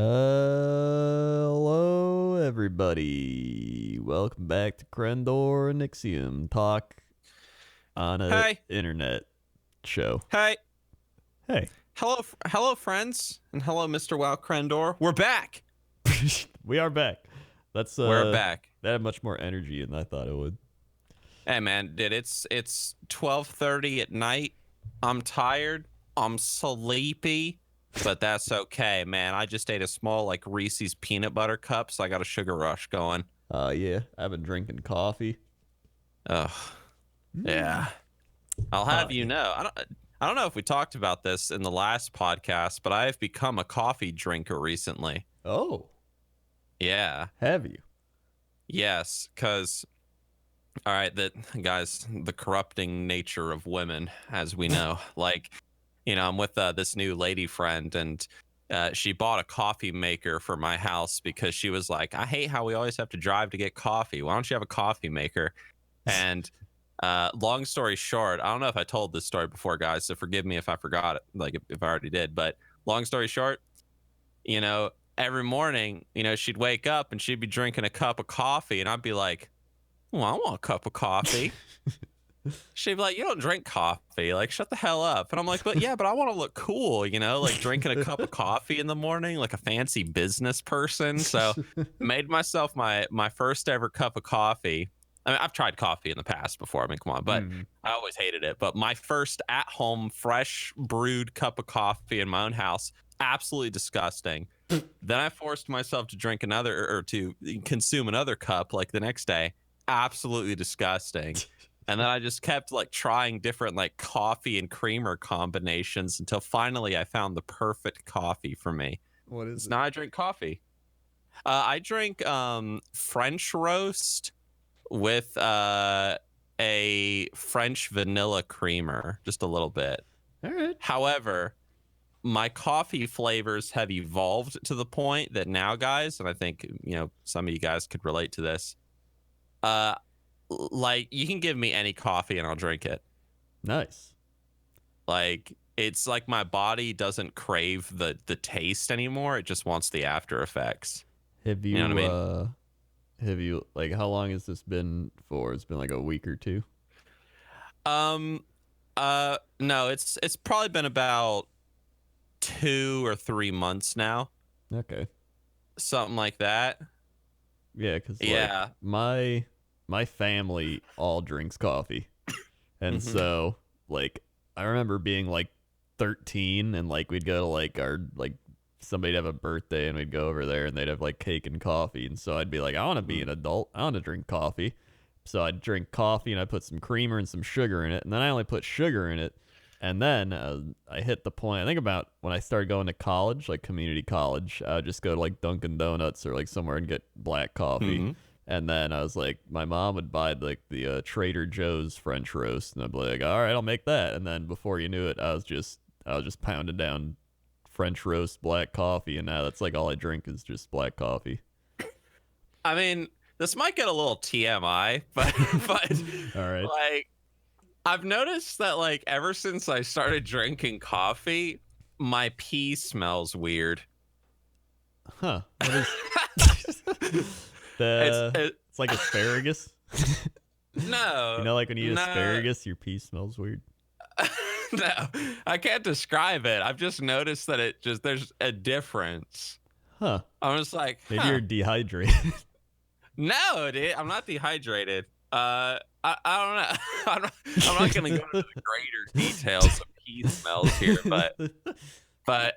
Hello, everybody. Welcome back to Crendor and Nixxiom talk on a Hey. internet show. Hey. Hey. Hello, friends, and hello, Mr. WoWCrendor. We're back. We are back. We're back. That had much more energy than I thought it would. Hey, man, dude, it's 12:30 at night. I'm tired. I'm sleepy, but that's okay, man. I just ate a small like Reese's peanut butter cup, so I got a sugar rush going. Yeah, I've been drinking coffee. Ugh. Yeah. I'll have you know. I don't know if we talked about this in the last podcast, but I have become a coffee drinker recently. Oh. Yeah. Have you? Yes, because all right, guys, the corrupting nature of women, as we know. Like, I'm with this new lady friend, and she bought a coffee maker for my house because she was like, I hate how we always have to drive to get coffee. Why don't you have a coffee maker? And long story short, I don't know if I told this story before, guys, so forgive me if I forgot it, like if I already did. But long story short, every morning, she'd wake up and she'd be drinking a cup of coffee, and I'd be like, well, I want a cup of coffee. She'd be like, you don't drink coffee. Like, shut the hell up. And I'm like, but I want to look cool, like drinking a cup of coffee in the morning, like a fancy business person. So made myself my first ever cup of coffee. I mean, I've tried coffee in the past before. I mean, come on, but I always hated it. But my first at-home fresh brewed cup of coffee in my own house, absolutely disgusting. Then I forced myself to drink another or to consume another cup like the next day. Absolutely disgusting. And then I just kept like trying different like coffee and creamer combinations until finally I found the perfect coffee for me. What is it? Now I drink coffee. I drink French roast with a French vanilla creamer, just a little bit. All right. However, my coffee flavors have evolved to the point that now, guys, and I think some of you guys could relate to this, like you can give me any coffee and I'll drink it. Nice. Like it's like my body doesn't crave the taste anymore, it just wants the after effects. Have you, know what I mean? Have you, like, how long has this been for? It's been like a week or two? No, it's probably been about 2 or 3 months now. Okay. Something like that. Yeah, because Yeah. like my family all drinks coffee, and so like I remember being like 13, and like we'd go to like our like somebody'd have a birthday, and we'd go over there, and they'd have like cake and coffee, and so I'd be like, I want to be an adult, I want to drink coffee, so I'd drink coffee and I put some creamer and some sugar in it, and then I only put sugar in it. And then I hit the point, I think about when I started going to college, like community college, I would just go to like Dunkin' Donuts or like somewhere and get black coffee. And then I was like, my mom would buy like the Trader Joe's French roast, and I'd be like, all right, I'll make that. And then before you knew it, I was just pounding down French roast black coffee, and now that's like all I drink is just black coffee. I mean, this might get a little TMI, but all right. Like, I've noticed that like ever since I started drinking coffee, my pee smells weird. Huh. What is it's like asparagus. No. Like when you eat asparagus, your pee smells weird. No, I can't describe it. I've just noticed that there's a difference. Huh. I'm just like, maybe you're dehydrated. No, dude, I'm not dehydrated. I don't know. I'm not going to go into the greater details of pee smells here, but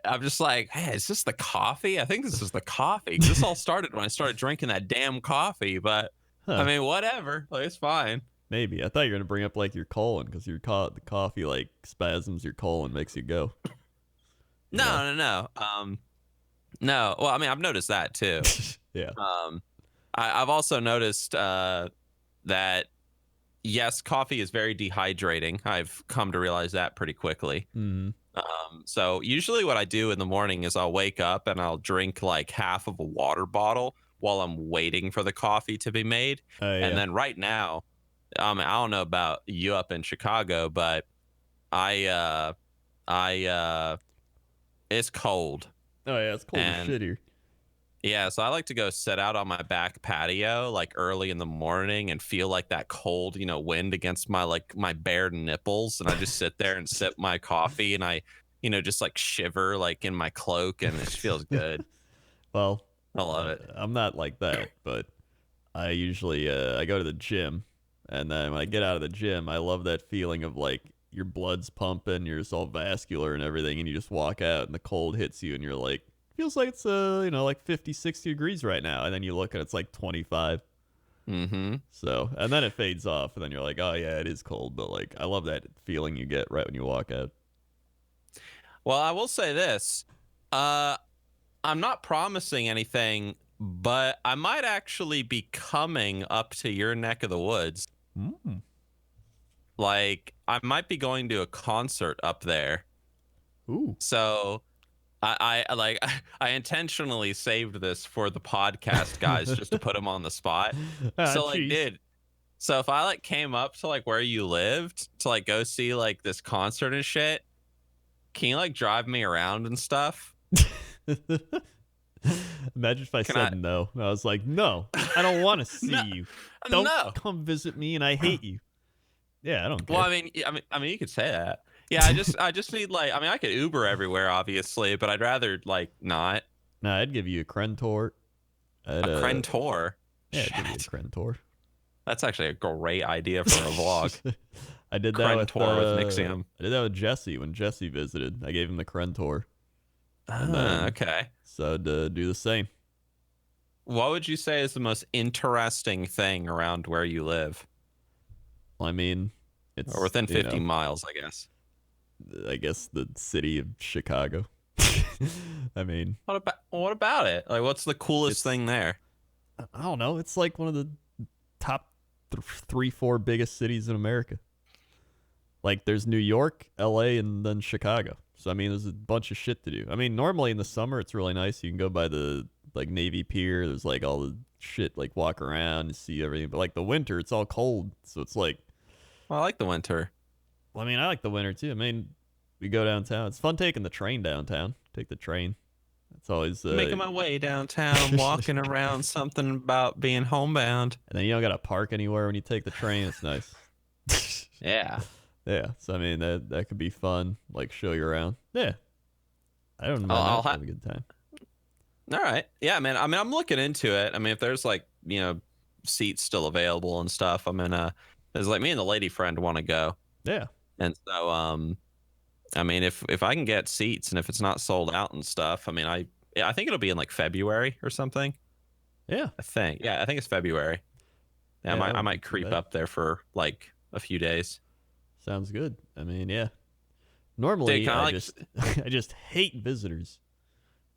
I'm just like, hey, is this the coffee? I think this is the coffee. This all started when I started drinking that damn coffee, but I mean, whatever. Like, it's fine. Maybe. I thought you were going to bring up like your colon, because the coffee like spasms your colon, makes you go. No. No. Well, I mean, I've noticed that too. Yeah. I've also noticed that yes, coffee is very dehydrating. I've come to realize that pretty quickly. So usually what I do in the morning is I'll wake up and I'll drink like half of a water bottle while I'm waiting for the coffee to be made. And then right now, I don't know about you up in Chicago, but it's cold. Oh yeah, it's cold as shit here. Yeah, so I like to go sit out on my back patio like early in the morning and feel like that cold, wind against my bare nipples, and I just sit there and sip my coffee, and I, just like shiver like in my cloak, and it just feels good. Well, I love it. I'm not like that, but I usually I go to the gym, and then when I get out of the gym, I love that feeling of like your blood's pumping, you're just all vascular and everything, and you just walk out and the cold hits you, and you're like, feels like it's like 50, 60 degrees right now, and then you look and it's like 25. Mm-hmm. So, and then it fades off, and then you're like, oh yeah, it is cold, but like I love that feeling you get right when you walk out. Well, I will say this. I'm not promising anything, but I might actually be coming up to your neck of the woods. Mm. Like, I might be going to a concert up there. Ooh. So I intentionally saved this for the podcast guys just to put them on the spot. So like, Jeez. dude, so if I like came up to like where you lived to like go see like this concert and shit, can you like drive me around and stuff? Imagine if I said no. I was like, no, I don't want to see you. Don't come visit me, and I hate you. Yeah, I don't care. Well, I mean, you could say that. Yeah, I just need like, I could Uber everywhere, obviously, but I'd rather like not. Nah, I'd give you a Crendor. A Crendor. Yeah, I'd give you a Crendor. That's actually a great idea for a vlog. I did that with Nixxiom. I did that with Jesse when Jesse visited. I gave him the Crendor. Okay. So to do the same. What would you say is the most interesting thing around where you live? Well, I mean, it's or within 50 miles, I guess. I guess the city of Chicago. I mean, what about it? Like, what's the coolest thing there? I don't know. It's like one of the top 3-4 biggest cities in America. Like, there's New York, LA, and then Chicago. So I mean, there's a bunch of shit to do. I mean, normally in the summer it's really nice. You can go by the like Navy Pier. There's like all the shit, like walk around and see everything. But like the winter, it's all cold, so it's like. Well, I like the winter. Well, I mean, I like the winter too. I mean, we go downtown. It's fun taking the train downtown. Take the train. It's always making my way downtown, walking around. Something about being homebound. And then you don't gotta park anywhere when you take the train. It's nice. Yeah. Yeah. So I mean, that could be fun. Like show you around. Yeah. I don't mind. I'll have a good time. All right. Yeah, man. I mean, I'm looking into it. I mean, if there's like seats still available and stuff, I'm gonna. It's like me and the lady friend want to go. Yeah. And so, I mean, if I can get seats and if it's not sold out and stuff, I mean, I think it'll be in like February or something. Yeah. I think it's February. Yeah, I might creep up there for like a few days. Sounds good. I mean, yeah. Normally, Dude, I just hate visitors.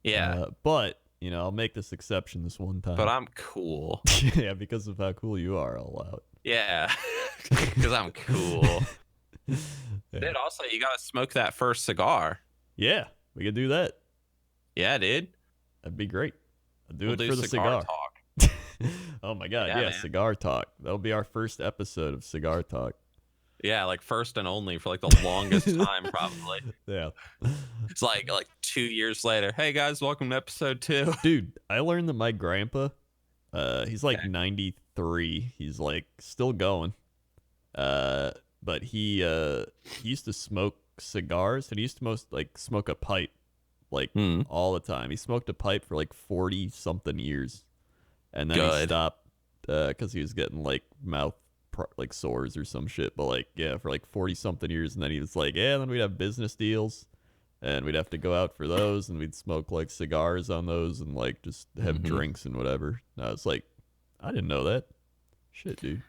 Yeah. But I'll make this exception this one time. But I'm cool. Yeah, because of how cool you are, I'll allow it. Yeah, because I'm cool. Yeah. Dude, also, you got to smoke that first cigar. Yeah, we could do that. Yeah, dude. That'd be great. I'll do it for the cigar talk. Oh, my God. Yeah, cigar talk. That'll be our first episode of Cigar Talk. Yeah, like first and only for like the longest time, probably. Yeah. It's like 2 years later. Hey, guys, welcome to episode 2. Dude, I learned that my grandpa, he's like 93. He's like still going. But he used to smoke cigars, and he used to smoke a pipe like all the time. He smoked a pipe for like 40 something years, and then he stopped because he was getting like mouth like sores or some shit. But like for like 40 something years, and then he was like, then we'd have business deals, and we'd have to go out for those, and we'd smoke like cigars on those, and like just have drinks and whatever. And I was like, I didn't know that. Shit, dude.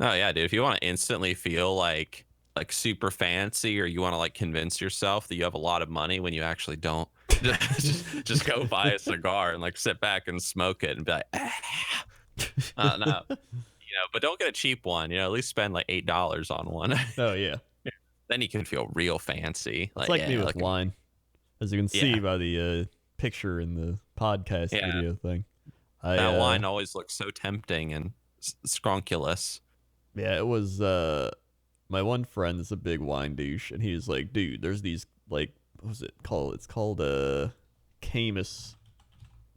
Oh yeah, dude. If you want to instantly feel like super fancy, or you want to like convince yourself that you have a lot of money when you actually don't, just go buy a cigar and like sit back and smoke it and be like, no, but don't get a cheap one. At least spend like $8 on one. Oh yeah. Then you can feel real fancy. It's like me with wine, as you can see by the picture in the podcast video thing. That wine always looks so tempting and scrunculous. Yeah, it was my one friend is a big wine douche, and he was like, dude, there's these like, what was it called? It's called Camus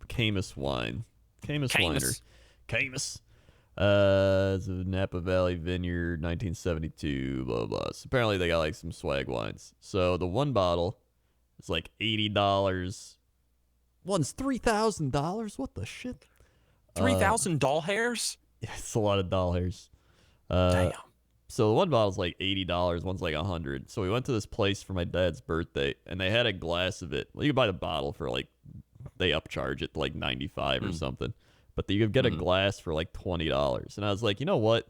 Camus wine. Camus Camus. Winery. Camus. It's a Napa Valley Vineyard, 1972, blah, blah. So apparently they got like some swag wines. So the one bottle is like $80. One's $3,000. What the shit? 3,000 doll hairs? Yeah, it's a lot of dollars. Damn. So the one bottle's like $80. One's like $100. So we went to this place for my dad's birthday, and they had a glass of it. Well, you can buy the bottle for like, they upcharge it to like 95 or something. But you could get a glass for like $20. And I was like, you know what?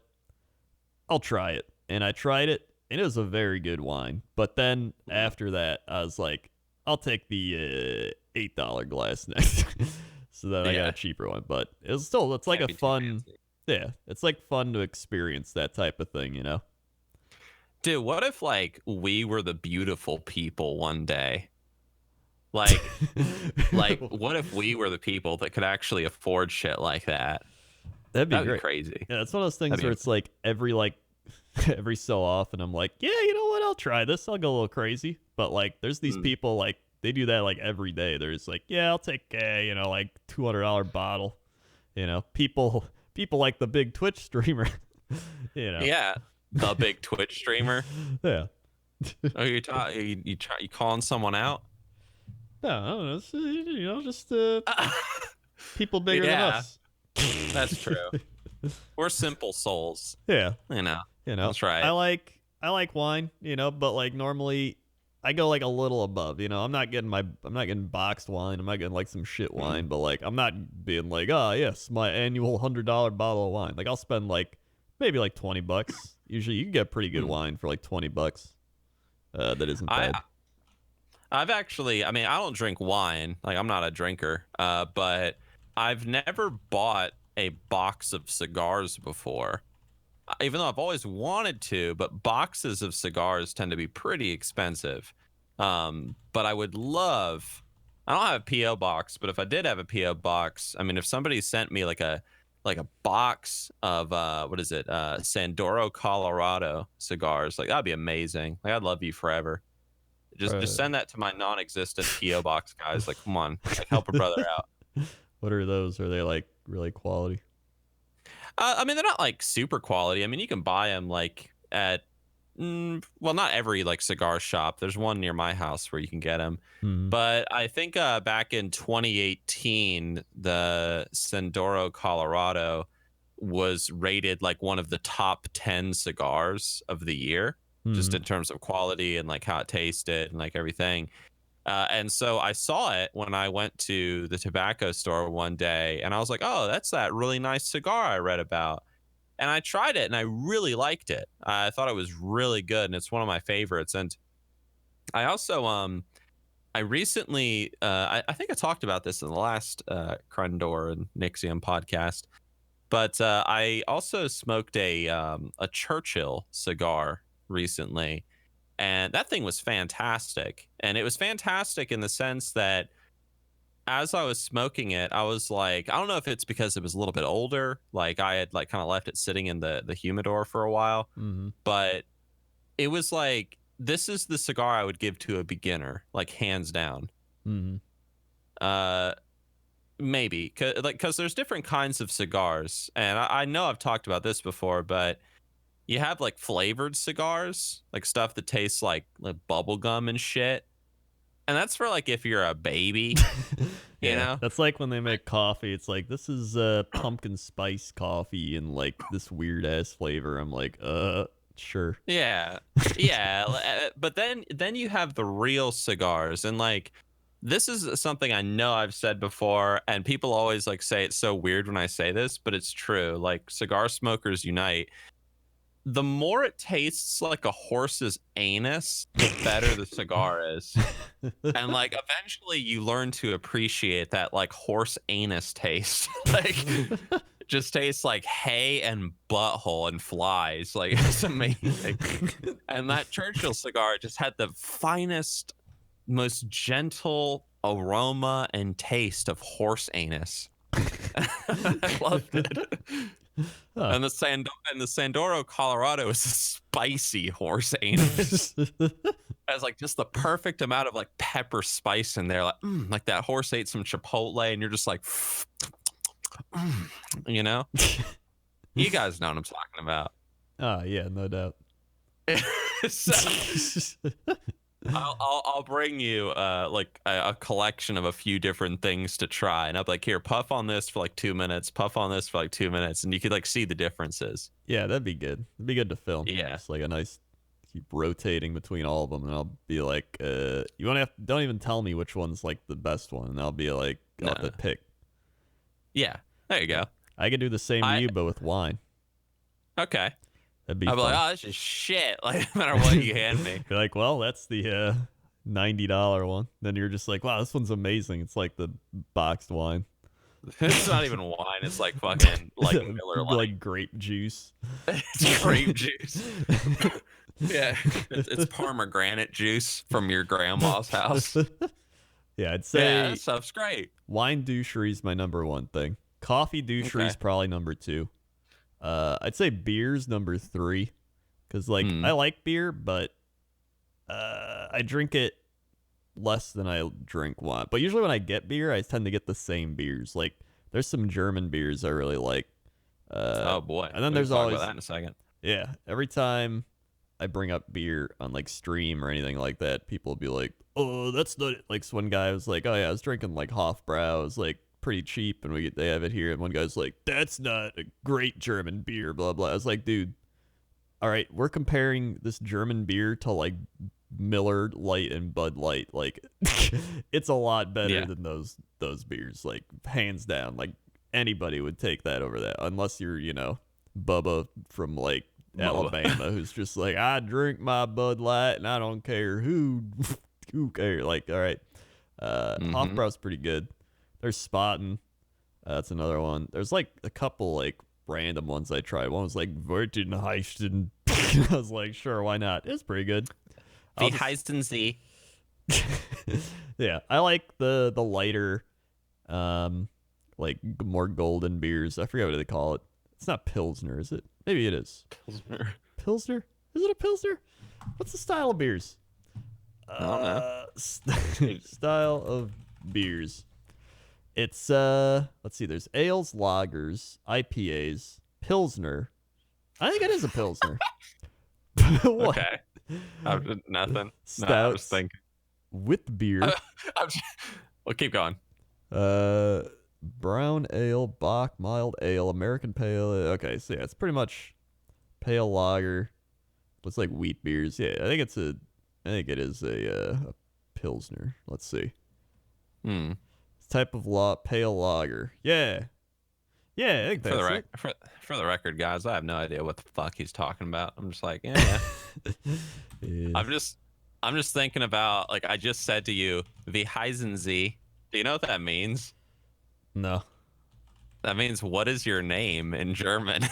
I'll try it. And I tried it, and it was a very good wine. But then after that, I was like, I'll take the $8 glass next. So then I got a cheaper one. But it's like a fun, it's like fun to experience that type of thing, you know? Dude, what if like we were the beautiful people one day? Like, what if we were the people that could actually afford shit like that? That'd be great. Crazy. Yeah, it's one of those things where it's like every so often I'm like, yeah, you know what? I'll try this. I'll go a little crazy. But like, there's these people like they do that like every day. They're just like, yeah, I'll take like $200 bottle. You know, people like the big Twitch streamer. You know. Yeah, the big Twitch streamer. Yeah. Oh, you calling someone out? No, I don't know. It's, you know, just people bigger than us. That's true. We're simple souls. Yeah. You know. That's right. I like wine, you know, but like normally I go like a little above, you know. I'm not getting boxed wine. I'm not getting like some shit wine, but like I'm not being like, oh yes, my annual $100 bottle of wine. Like I'll spend like maybe like $20. Usually you can get pretty good wine for like $20. That isn't bad. I've actually, I mean, I don't drink wine. Like, I'm not a drinker. But I've never bought a box of cigars before. Even though I've always wanted to, but boxes of cigars tend to be pretty expensive. But I would love, I don't have a P.O. box, but if I did have a P.O. box, I mean, if somebody sent me like a box of, Sandoro, Colorado cigars, like that'd be amazing. Like, I'd love you forever. Just send that to my non-existent P.O. box, guys. Like, come on, like, help a brother out. What are those? Are they like really quality? I mean, they're not like super quality. I mean, you can buy them like at, well, not every like cigar shop. There's one near my house where you can get them. But I think back in 2018, the Sandoro, Colorado was rated like one of the top 10 cigars of the year. Just in terms of quality and like how it tasted and like everything. And so I saw it when I went to the tobacco store one day, and I was like, oh, that's that really nice cigar I read about. And I tried it and I really liked it. I thought it was really good, and it's one of my favorites. And I also I recently I think I talked about this in the last Crendor and Nixxiom podcast, but I also smoked a Churchill cigar recently, and that thing was fantastic. And it was fantastic in the sense that as I was smoking it, I was like, I don't know if it's because it was a little bit older, like I had like kind of left it sitting in the humidor for a while, but it was like, this is the cigar I would give to a beginner, like hands down. Maybe because there's different kinds of cigars, and I know I've talked about this before, but you have like flavored cigars, like stuff that tastes like bubble gum and shit. And that's for like if you're a baby, you know? That's like when they make coffee. It's like, this is pumpkin spice coffee and like this weird ass flavor. I'm like, sure. Yeah. But then you have the real cigars, and like, this is something I know I've said before, and people always like say it's so weird when I say this, but it's true. Like, cigar smokers unite. The more it tastes like a horse's anus, the better the cigar is. And like, eventually you learn to appreciate that like horse anus taste. Like, just tastes like hay and butthole and flies. Like, it's amazing. And that Churchill cigar just had the finest, most gentle aroma and taste of horse anus. I loved it. And the Sandoro, Colorado is a spicy horse anus. And has like just the perfect amount of like pepper spice in there, like that horse ate some Chipotle, and you're just like, you know, you guys know what I'm talking about. Oh yeah, no doubt. So, I'll bring you like a collection of a few different things to try, and I'll be like, here, puff on this for like 2 minutes, puff on this for like 2 minutes, and you could like see the differences. Yeah, that'd be good. It'd be good to film. Yeah. Just like a nice keep rotating between all of them, and I'll be like, you want to don't even tell me which one's like the best one, and I'll be like, I'll have to pick. Yeah, there you go. I could do the same to you, but with wine. Okay. That'd be I'll be fun. like, oh, this is shit. Like, no matter what you hand me. Be like, well, that's the $90 one. Then you're just like, wow, this one's amazing. It's like the boxed wine. It's not even wine. It's like fucking like Miller Lite. Like grape juice. It's grape juice. Yeah, it's pomegranate juice from your grandma's house. Yeah, I'd say that stuff's great. Wine douchery is my number one thing. Coffee douchery is probably number 2. I'd say beer's number 3, because like I like beer, but I drink it less than I drink wine. But usually when I get beer, I tend to get the same beers. Like there's some German beers I really like. Oh boy! And then there's always about that in a second. Yeah, every time I bring up beer on like stream or anything like that, people will be like, "Oh, that's not it." Like one guy was like, "Oh yeah, I was drinking like Hofbrau. It's like pretty cheap, and they have it here." And one guy's like, "That's not a great German beer." Blah blah. I was like, "Dude, all right, we're comparing this German beer to like Miller Lite and Bud Light. Like, it's a lot better than those beers. Like, hands down. Like, anybody would take that over that, unless you're, you know, Bubba from like Alabama, who's just like, I drink my Bud Light and I don't care who cares. Like, all right, Hofbrau's pretty good. There's Spaten. That's another one. There's like a couple like random ones I tried. One was like Wertenheisten. I was like, sure, why not? It's pretty good. The Heistensee. Yeah, I like the lighter, like more golden beers. I forget what they call it. It's not Pilsner, is it? Maybe it is. Pilsner? Is it a Pilsner? What's the style of beers? I don't know. Style of beers. It's let's see. There's ales, lagers, IPAs, Pilsner. I think it is a Pilsner. What? Okay. Nothing. Stouts, no, I was thinking. With beer. Well, keep going. Brown ale, Bock, mild ale, American pale ale. Okay, so yeah, it's pretty much pale lager. Looks like wheat beers. Yeah, I think it is a Pilsner. Let's see. Type of pale lager. Yeah. Yeah, I think that's it. For the record, guys, I have no idea what the fuck he's talking about. I'm just like, yeah. Yeah. I'm just thinking about, like, I just said to you, the Heisensee. Do you know what that means? No. That means, what is your name in German?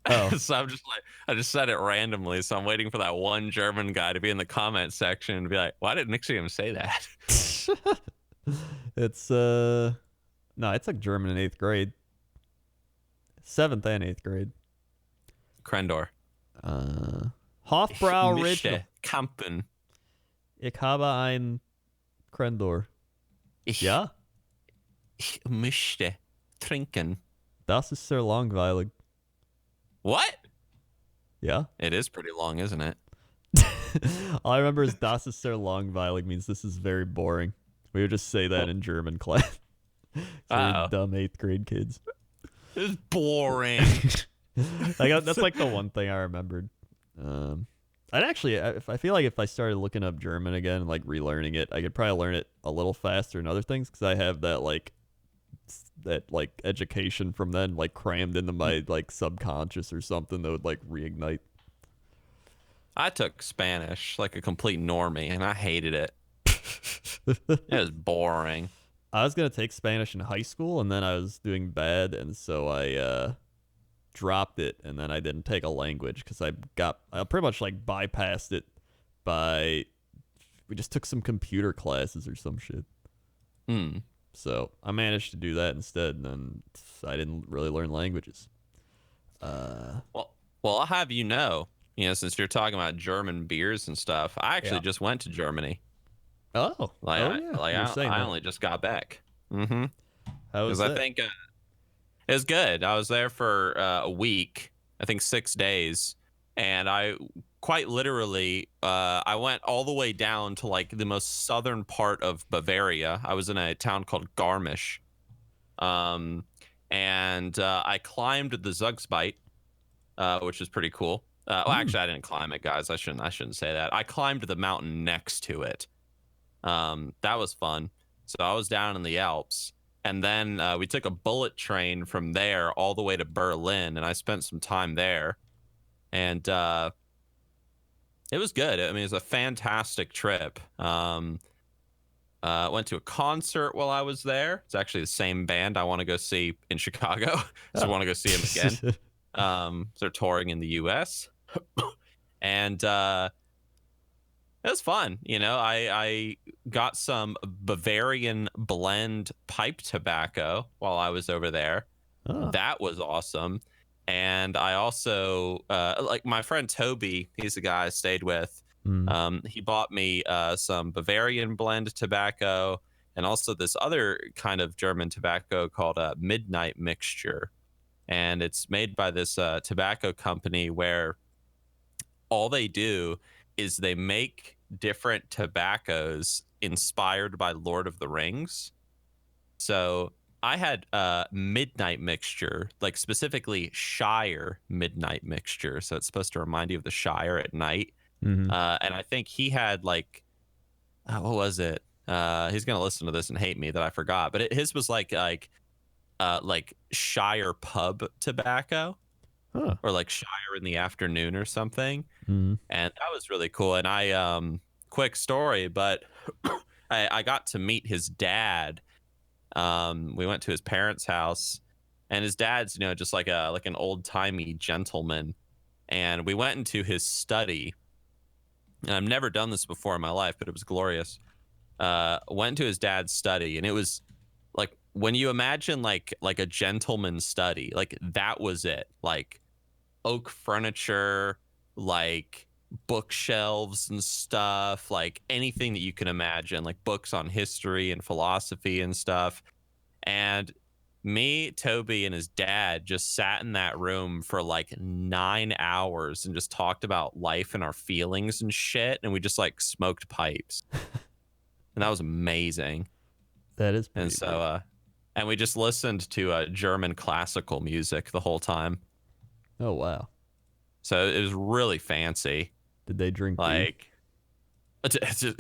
Oh. So I'm just like, I just said it randomly. So I'm waiting for that one German guy to be in the comment section and be like, why did Nixxiom say that? It's no, I took German in 8th grade. 7th and 8th grade. Crendor. Hofbrau Original. Kampen. Ich habe ein Crendor. Ja? Ich möchte trinken. Das ist sehr langweilig. What? Yeah? It is pretty long, isn't it? All I remember is Das ist sehr langweilig means this is very boring. We would just say that in German class. Dumb 8th grade kids. It's boring. That's like the one thing I remembered. I feel like if I started looking up German again and like relearning it, I could probably learn it a little faster and other things because I have that education from then like crammed into my like subconscious or something that would like reignite. I took Spanish like a complete normie and I hated it. It was boring. I was gonna take Spanish in high school and then I was doing bad and so I dropped it and then I didn't take a language because I pretty much like bypassed it we just took some computer classes or some shit. So I managed to do that instead and then I didn't really learn languages. Well, I'll have you know since you're talking about German beers and stuff, I actually Yeah. just went to Germany. Oh. Like Oh yeah. You were saying I that. only just got back. Mm-hmm. How Because was I that? think it was good. I was there for a week, I think 6 days, and I quite literally I went all the way down to like the most southern part of Bavaria. I was in a town called Garmisch, um, and I climbed the Zugsbite, which is pretty cool. Well, Mm. actually, I didn't climb it, guys. I shouldn't say that. I climbed the mountain next to it. That was fun. So I was down in the Alps, and then we took a bullet train from there all the way to Berlin, and I spent some time there, and it was good. I mean, it was a fantastic trip. Went to a concert while I was there. It's actually the same band I want to go see in Chicago, so I Oh. want to go see them again. They're touring in the U.S. and it was fun. I got some Bavarian blend pipe tobacco while I was over there. Oh. That was awesome. And I also like my friend Toby, he's the guy I stayed with. Mm. He bought me some Bavarian blend tobacco and also this other kind of German tobacco called a Midnight Mixture. And it's made by this tobacco company where all they do is they make different tobaccos inspired by Lord of the Rings. So I had Midnight Mixture, like specifically Shire Midnight Mixture. So it's supposed to remind you of the Shire at night. Mm-hmm. And I think he had like, what was it? He's gonna listen to this and hate me that I forgot, but his was like Shire pub tobacco, Huh. or like Shire in the afternoon or something. Mm. And that was really cool. And I quick story, but I got to meet his dad. We went to his parents' house, and his dad's just like an old-timey gentleman. And we went into his study, and I've never done this before in my life, but it was glorious. Went to his dad's study, and it was like when you imagine like a gentleman's study, like that was it. Like oak furniture, like bookshelves and stuff, like anything that you can imagine, like books on history and philosophy and stuff. And me, Toby, and his dad just sat in that room for like 9 hours and just talked about life and our feelings and shit. And we just like smoked pipes. And that was amazing. That is pretty. And so, and we just listened to German classical music the whole time. Oh wow. So it was really fancy. Did they drink beer? Like, do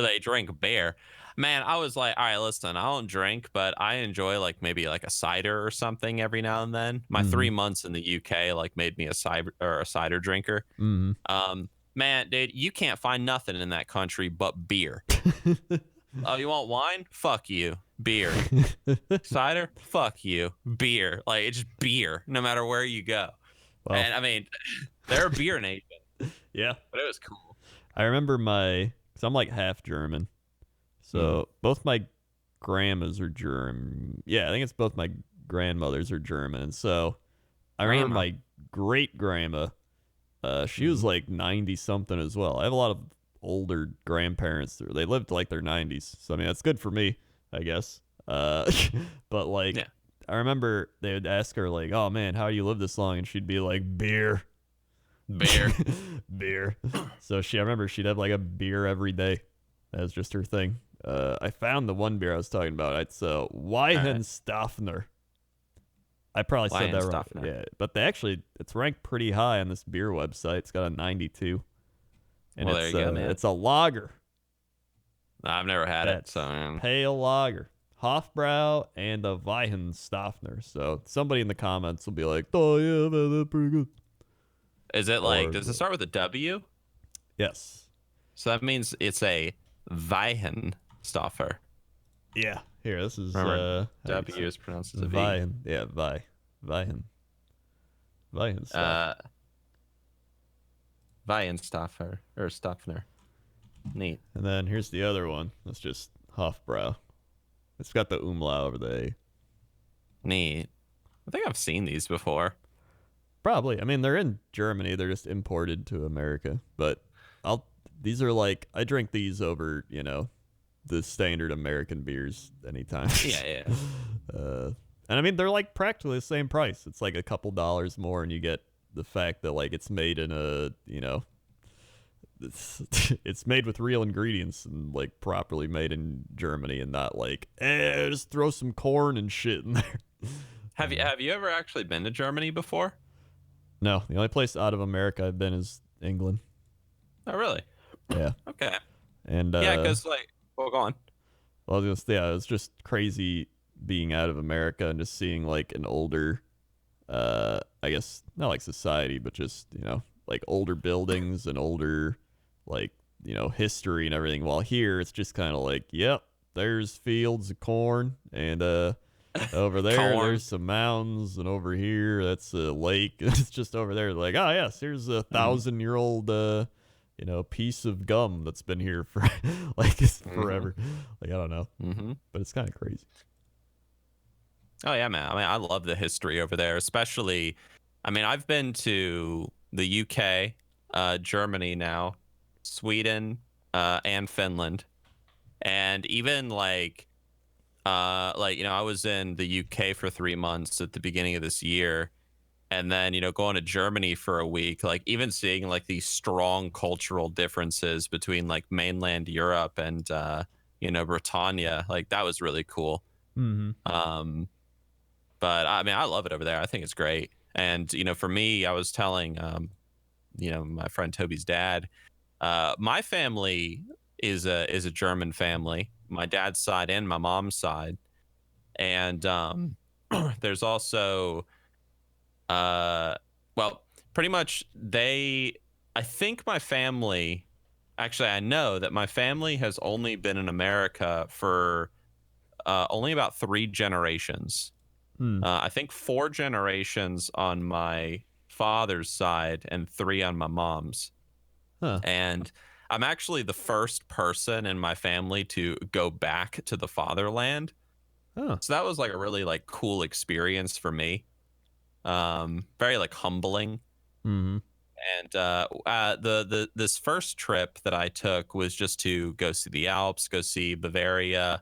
they drink beer? Man, I was like, all right, listen, I don't drink, but I enjoy like maybe like a cider or something every now and then. My 3 months in the UK like made me a cider drinker. Man, dude, you can't find nothing in that country but beer. Oh, you want wine? Fuck you. Beer. Cider? Fuck you. Beer. Like, it's just beer no matter where you go. Well, and I mean, they're a beer nation. Yeah. But it was cool. I remember because I'm like half German. So both my grandmas are German. Yeah, I think it's both my grandmothers are German. And so I remember my great grandma, she was like 90 something as well. I have a lot of older grandparents. They lived to like their 90s. So I mean, that's good for me, I guess. But like, yeah. I remember they would ask her like, "Oh man, how do you live this long?" And she'd be like, "Beer, beer." So I remember she'd have like a beer every day. That was just her thing. I found the one beer I was talking about. It's Weihenstafner. I probably said that wrong. Yeah, but it's ranked pretty high on this beer website. It's got a 92. And well, there you go, man. It's a lager. I've never had it. So pale lager. Hofbrau and a Weihenstafner. So somebody in the comments will be like, "Oh yeah, man, that's pretty good." Is it like? Does it start with a W? Yes. So that means it's a Weihenstaffer. Yeah. Here, this is W is pronounced as a V. Weihen. Yeah, Weihen. Weihenstaffer. Weihenstaffer or Staffner. Neat. And then here's the other one. That's just Hofbrau. It's got the umlaut over the A. Neat. I think I've seen these before. Probably. I mean, they're in Germany. They're just imported to America. But I'll. These are like I drink these over, the standard American beers anytime. Yeah, yeah. And I mean, they're like practically the same price. It's like a couple dollars more, and you get the fact that like it's made in a, it's made with real ingredients and like properly made in Germany, and not like just throw some corn and shit in there. Have you ever actually been to Germany before? No, the only place out of America I've been is England. Oh, really? Yeah. Okay. And Yeah, because like, well, go on. well, I was gonna say, yeah, it was just crazy being out of America and just seeing like an older, I guess not like society, but just like older buildings and older, like history and everything. While here, it's just kind of like, yep, there's fields of corn, and over there Corn. there's some mountains, and over here that's a lake. It's just over there, like, oh yes, here's a 1,000-year-old piece of gum that's been here for like it's forever. Like I don't know, but it's kind of crazy. Oh yeah, man. I mean, I love the history over there, especially. I mean, I've been to the UK, Germany now, Sweden, and Finland, and even like I was in the UK for 3 months at the beginning of this year, and then going to Germany for a week. Like even seeing like these strong cultural differences between like mainland Europe and Britannia, like that was really cool. But I mean, I love it over there. I think it's great. And, for me, I was telling, my friend Toby's dad, my family is a German family, my dad's side and my mom's side. And there's also, well, pretty much I think my family, actually, I know that my family has only been in America for only about 3 generations. I think 4 generations on my father's side and 3 on my mom's. Huh. And I'm actually the first person in my family to go back to the fatherland. Huh. So that was like a really like cool experience for me. Very like humbling. Mm-hmm. And this first trip that I took was just to go see the Alps, go see Bavaria,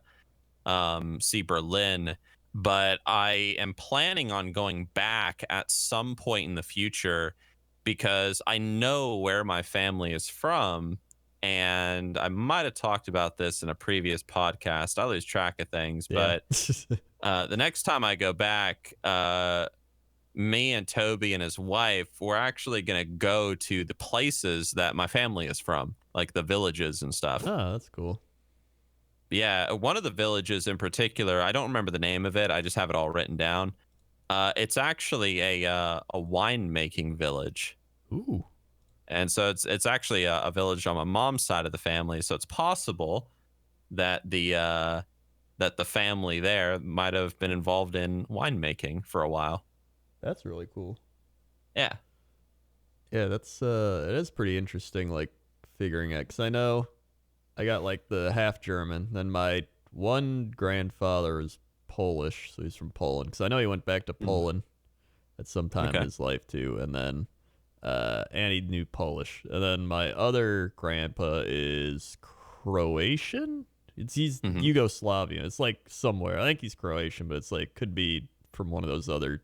see Berlin. But I am planning on going back at some point in the future because I know where my family is from. And I might have talked about this in a previous podcast. I lose track of things. Yeah. But the next time I go back, me and Toby and his wife, we're actually going to go to the places that my family is from, like the villages and stuff. Oh, that's cool. Yeah, one of the villages in particular, I don't remember the name of it. I just have it all written down. It's actually a winemaking village. Ooh. And so it's actually a village on my mom's side of the family. So it's possible that the family there might have been involved in winemaking for a while. That's really cool. Yeah. Yeah, that's it is pretty interesting, like figuring it, because I know I got like the half German. Then my one grandfather is Polish, so he's from Poland. Because I know he went back to Poland at some time in his life too, and then and he knew Polish. And then my other grandpa is Croatian. He's Yugoslavian. It's like somewhere. I think he's Croatian, but it's like could be from one of those other,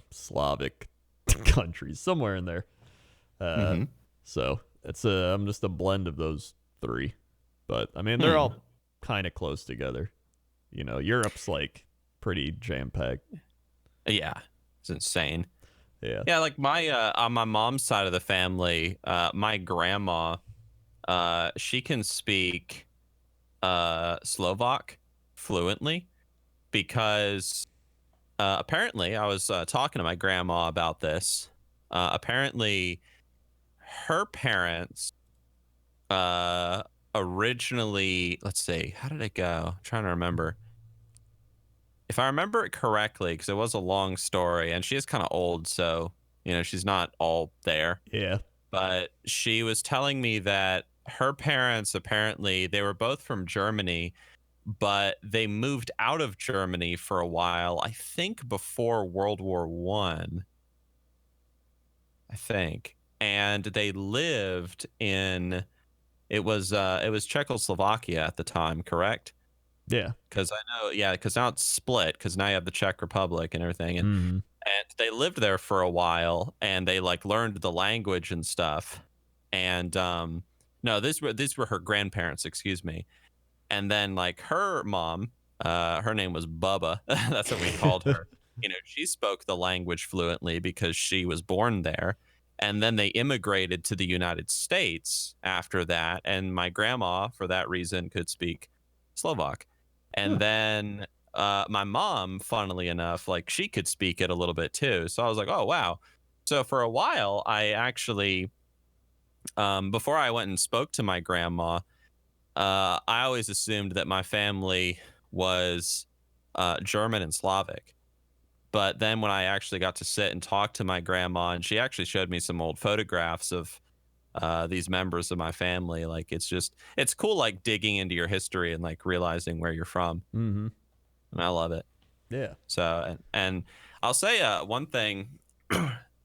Slavic countries somewhere in there. So it's I'm just a blend of those 3, but I mean they're all kind of close together. Europe's like pretty jam packed. Yeah, it's insane. Yeah, like my on my mom's side of the family, my grandma, she can speak Slovak fluently because apparently I was talking to my grandma about this. Apparently, her parents originally, let's see, how did it go? I'm trying to remember. If I remember it correctly, because it was a long story, and she is kind of old, so she's not all there. yeah. But she was telling me that her parents apparently they were both from Germany, but they moved out of Germany for a while. I think before World War I. I think, and they lived in it was Czechoslovakia at the time, correct? Yeah. Because I know, yeah, because now it's split. Because now you have the Czech Republic and everything, Mm-hmm. and they lived there for a while, and they like learned the language and stuff. And no, these were her grandparents, excuse me. And then like her mom, her name was Bubba. That's what we called her. She spoke the language fluently because she was born there. And then they immigrated to the United States after that. And my grandma, for that reason, could speak Slovak. And Huh. then my mom, funnily enough, like she could speak it a little bit too. So I was like, oh, wow. So for a while, I actually, before I went and spoke to my grandma, I always assumed that my family was German and Slavic. But then when I actually got to sit and talk to my grandma, and she actually showed me some old photographs of these members of my family, like it's cool, like digging into your history and like realizing where you're from. Mm-hmm. And I love it. Yeah. So, and I'll say one thing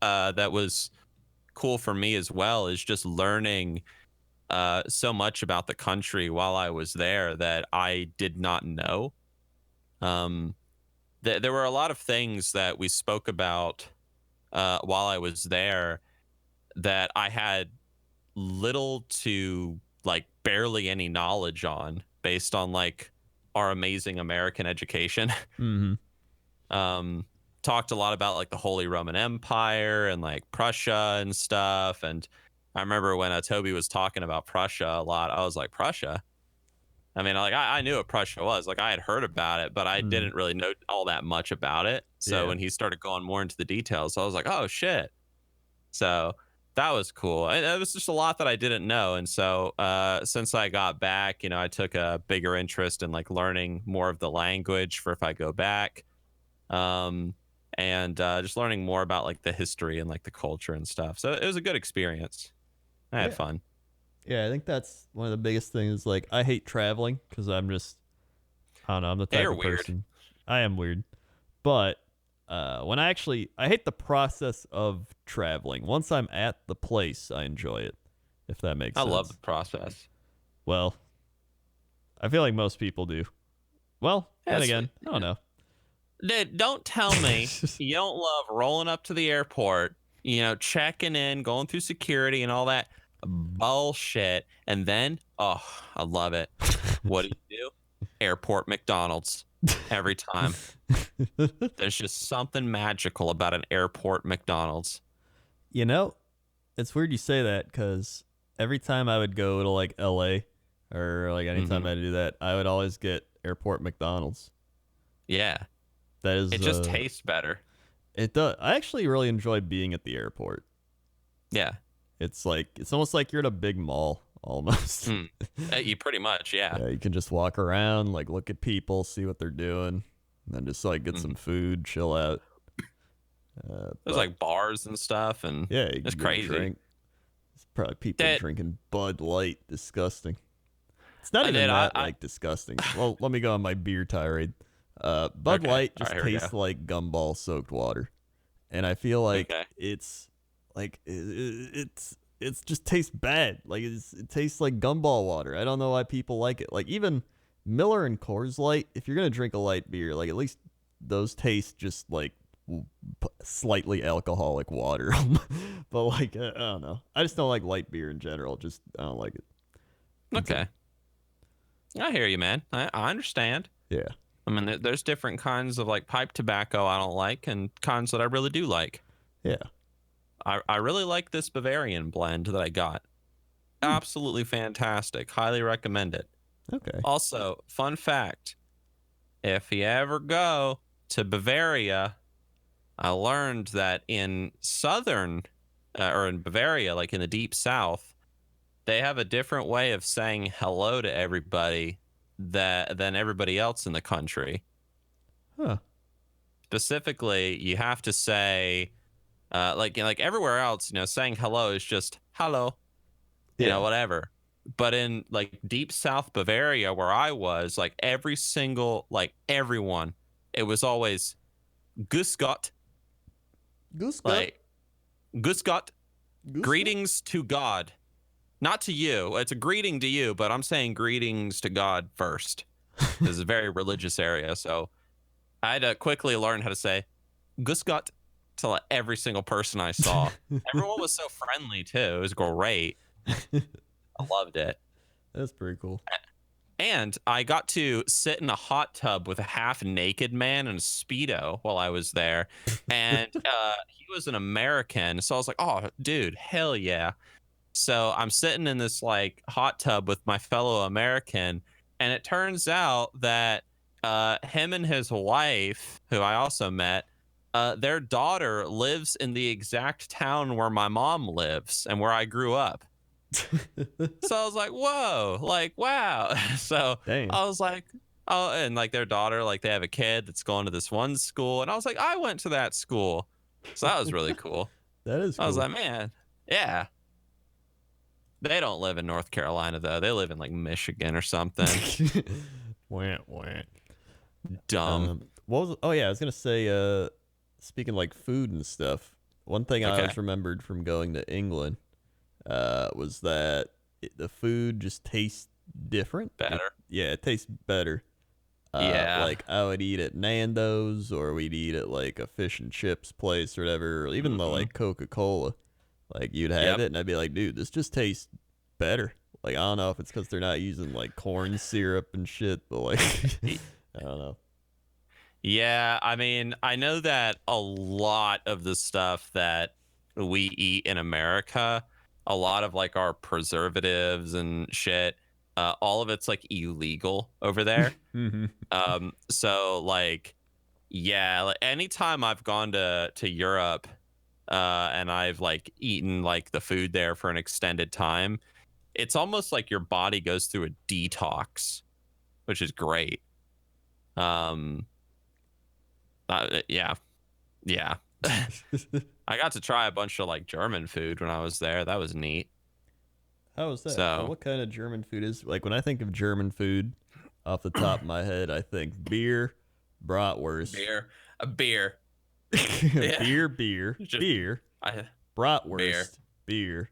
that was cool for me as well is just learning so much about the country while I was there that I did not know. There were a lot of things that we spoke about while I was there that I had little to like barely any knowledge on based on like our amazing American education. Mm-hmm. Talked a lot about like the Holy Roman Empire and like Prussia and stuff. And I remember when Toby was talking about Prussia a lot, I was like, Prussia? I mean, like I knew what Prussia was. Like I had heard about it, but I Mm-hmm. didn't really know all that much about it. So Yeah. when he started going more into the details, I was like, oh shit. So that was cool. And it was just a lot that I didn't know. And so since I got back, I took a bigger interest in like learning more of the language for if I go back. Um, and just learning more about like the history and like the culture and stuff. So it was a good experience. I had Yeah. fun. Yeah. I think that's one of the biggest things. Like, I hate traveling because I don't know, I'm the Yeah, type you're of weird. person. I am weird. But when I hate the process of traveling. Once I'm at the place, I enjoy it, if that makes I love the sense. process. Well, I feel like most people do. Well, then Yes. again, I don't know. Dude, don't tell me you don't love rolling up to the airport, checking in, going through security and all that bullshit. And then, oh, I love it. What do you do? Airport McDonald's every time. There's just something magical about an airport McDonald's. You know, it's weird you say that because every time I would go to like LA or like anytime Hmm. I do that, I would always get airport McDonald's. Yeah. That is It just tastes better. it does. I actually really enjoy being at the airport. Yeah. It's almost like you're at a big mall almost. Mm. You pretty much, yeah. Yeah, you can just walk around, like look at people, see what they're doing, and then just like get some Mhm. food, chill out. There's But like bars and stuff, and yeah, you it's can get a crazy. drink. It's probably people That drinking Bud Light. Disgusting. It's not I even did. that I like disgusting. Well, let me go on my beer tirade. Bud Okay. Light All right, just here we tastes go. like gumball soaked water, and I feel like Okay. it's like it's just tastes bad. Like it tastes like gumball water. I don't know why people like it. Like even Miller and Coors Light. If you're gonna drink a light beer, like at least those taste just like slightly alcoholic water. But like I don't know. I just don't like light beer in general. Just I don't like it. Continue. Okay. I hear you, man. I understand. Yeah. I mean, there's different kinds of like pipe tobacco I don't like, and kinds that I really do like. Yeah. I really like this Bavarian blend that I got. Hmm. Absolutely fantastic. Highly recommend it. Okay. Also, fun fact: if you ever go to Bavaria, I learned that in southern or in Bavaria, like in the deep south, they have a different way of saying hello to everybody than everybody else in the country. Huh. Specifically, you have to say like everywhere else, saying hello is just hello, Yeah. whatever. But in like deep South Bavaria, where I was, like every single like everyone, it was always Grüß Gott, Goose gut. like Grüß Gott, Greetings to God. Not to you. It's a greeting to you, but I'm saying greetings to God first. This is a very religious area, so I had to quickly learn how to say Gusgot to like every single person I saw. Everyone was so friendly too. It was great. I loved it. That's pretty cool. And I got to sit in a hot tub with a half naked man in a Speedo while I was there. And he was an American. So I was like, oh, dude, hell yeah. So I'm sitting in this like hot tub with my fellow American. And it turns out that him and his wife, who I also met, their daughter lives in the exact town where my mom lives and where I grew up. So I was like, whoa, like, wow. So Damn. I was like, oh, and like their daughter, like they have a kid that's going to this one school. And I was like, I went to that school. So that was really cool. That is cool. I was like, man, yeah. They don't live in North Carolina, though. They live in like Michigan or something. Wah, wah. Dumb. Oh, yeah, I was going to say, speaking like food and stuff, one thing I always remembered from going to England was that the food just tastes different. Better. It tastes better. Yeah. Like I would eat at Nando's, or we'd eat at like a fish and chips place or whatever, or even the like Coca-Cola. Like you'd have it and I'd be like, dude, this just tastes better. Like I don't know if it's because they're not using like corn syrup and shit, but like I don't know. Yeah, I mean, I know that a lot of the stuff that we eat in America, a lot of like our preservatives and shit, all of it's like illegal over there. So like, yeah, like anytime I've gone to Europe, and I've like eaten like the food there for an extended time, it's almost like your body goes through a detox, which is great. Yeah. I got to try a bunch of like German food when I was there. That was neat. How was that? So, what kind of German food is like? When I think of German food, off the top of my head, I think beer, bratwurst, beer, beer, bratwurst, beer.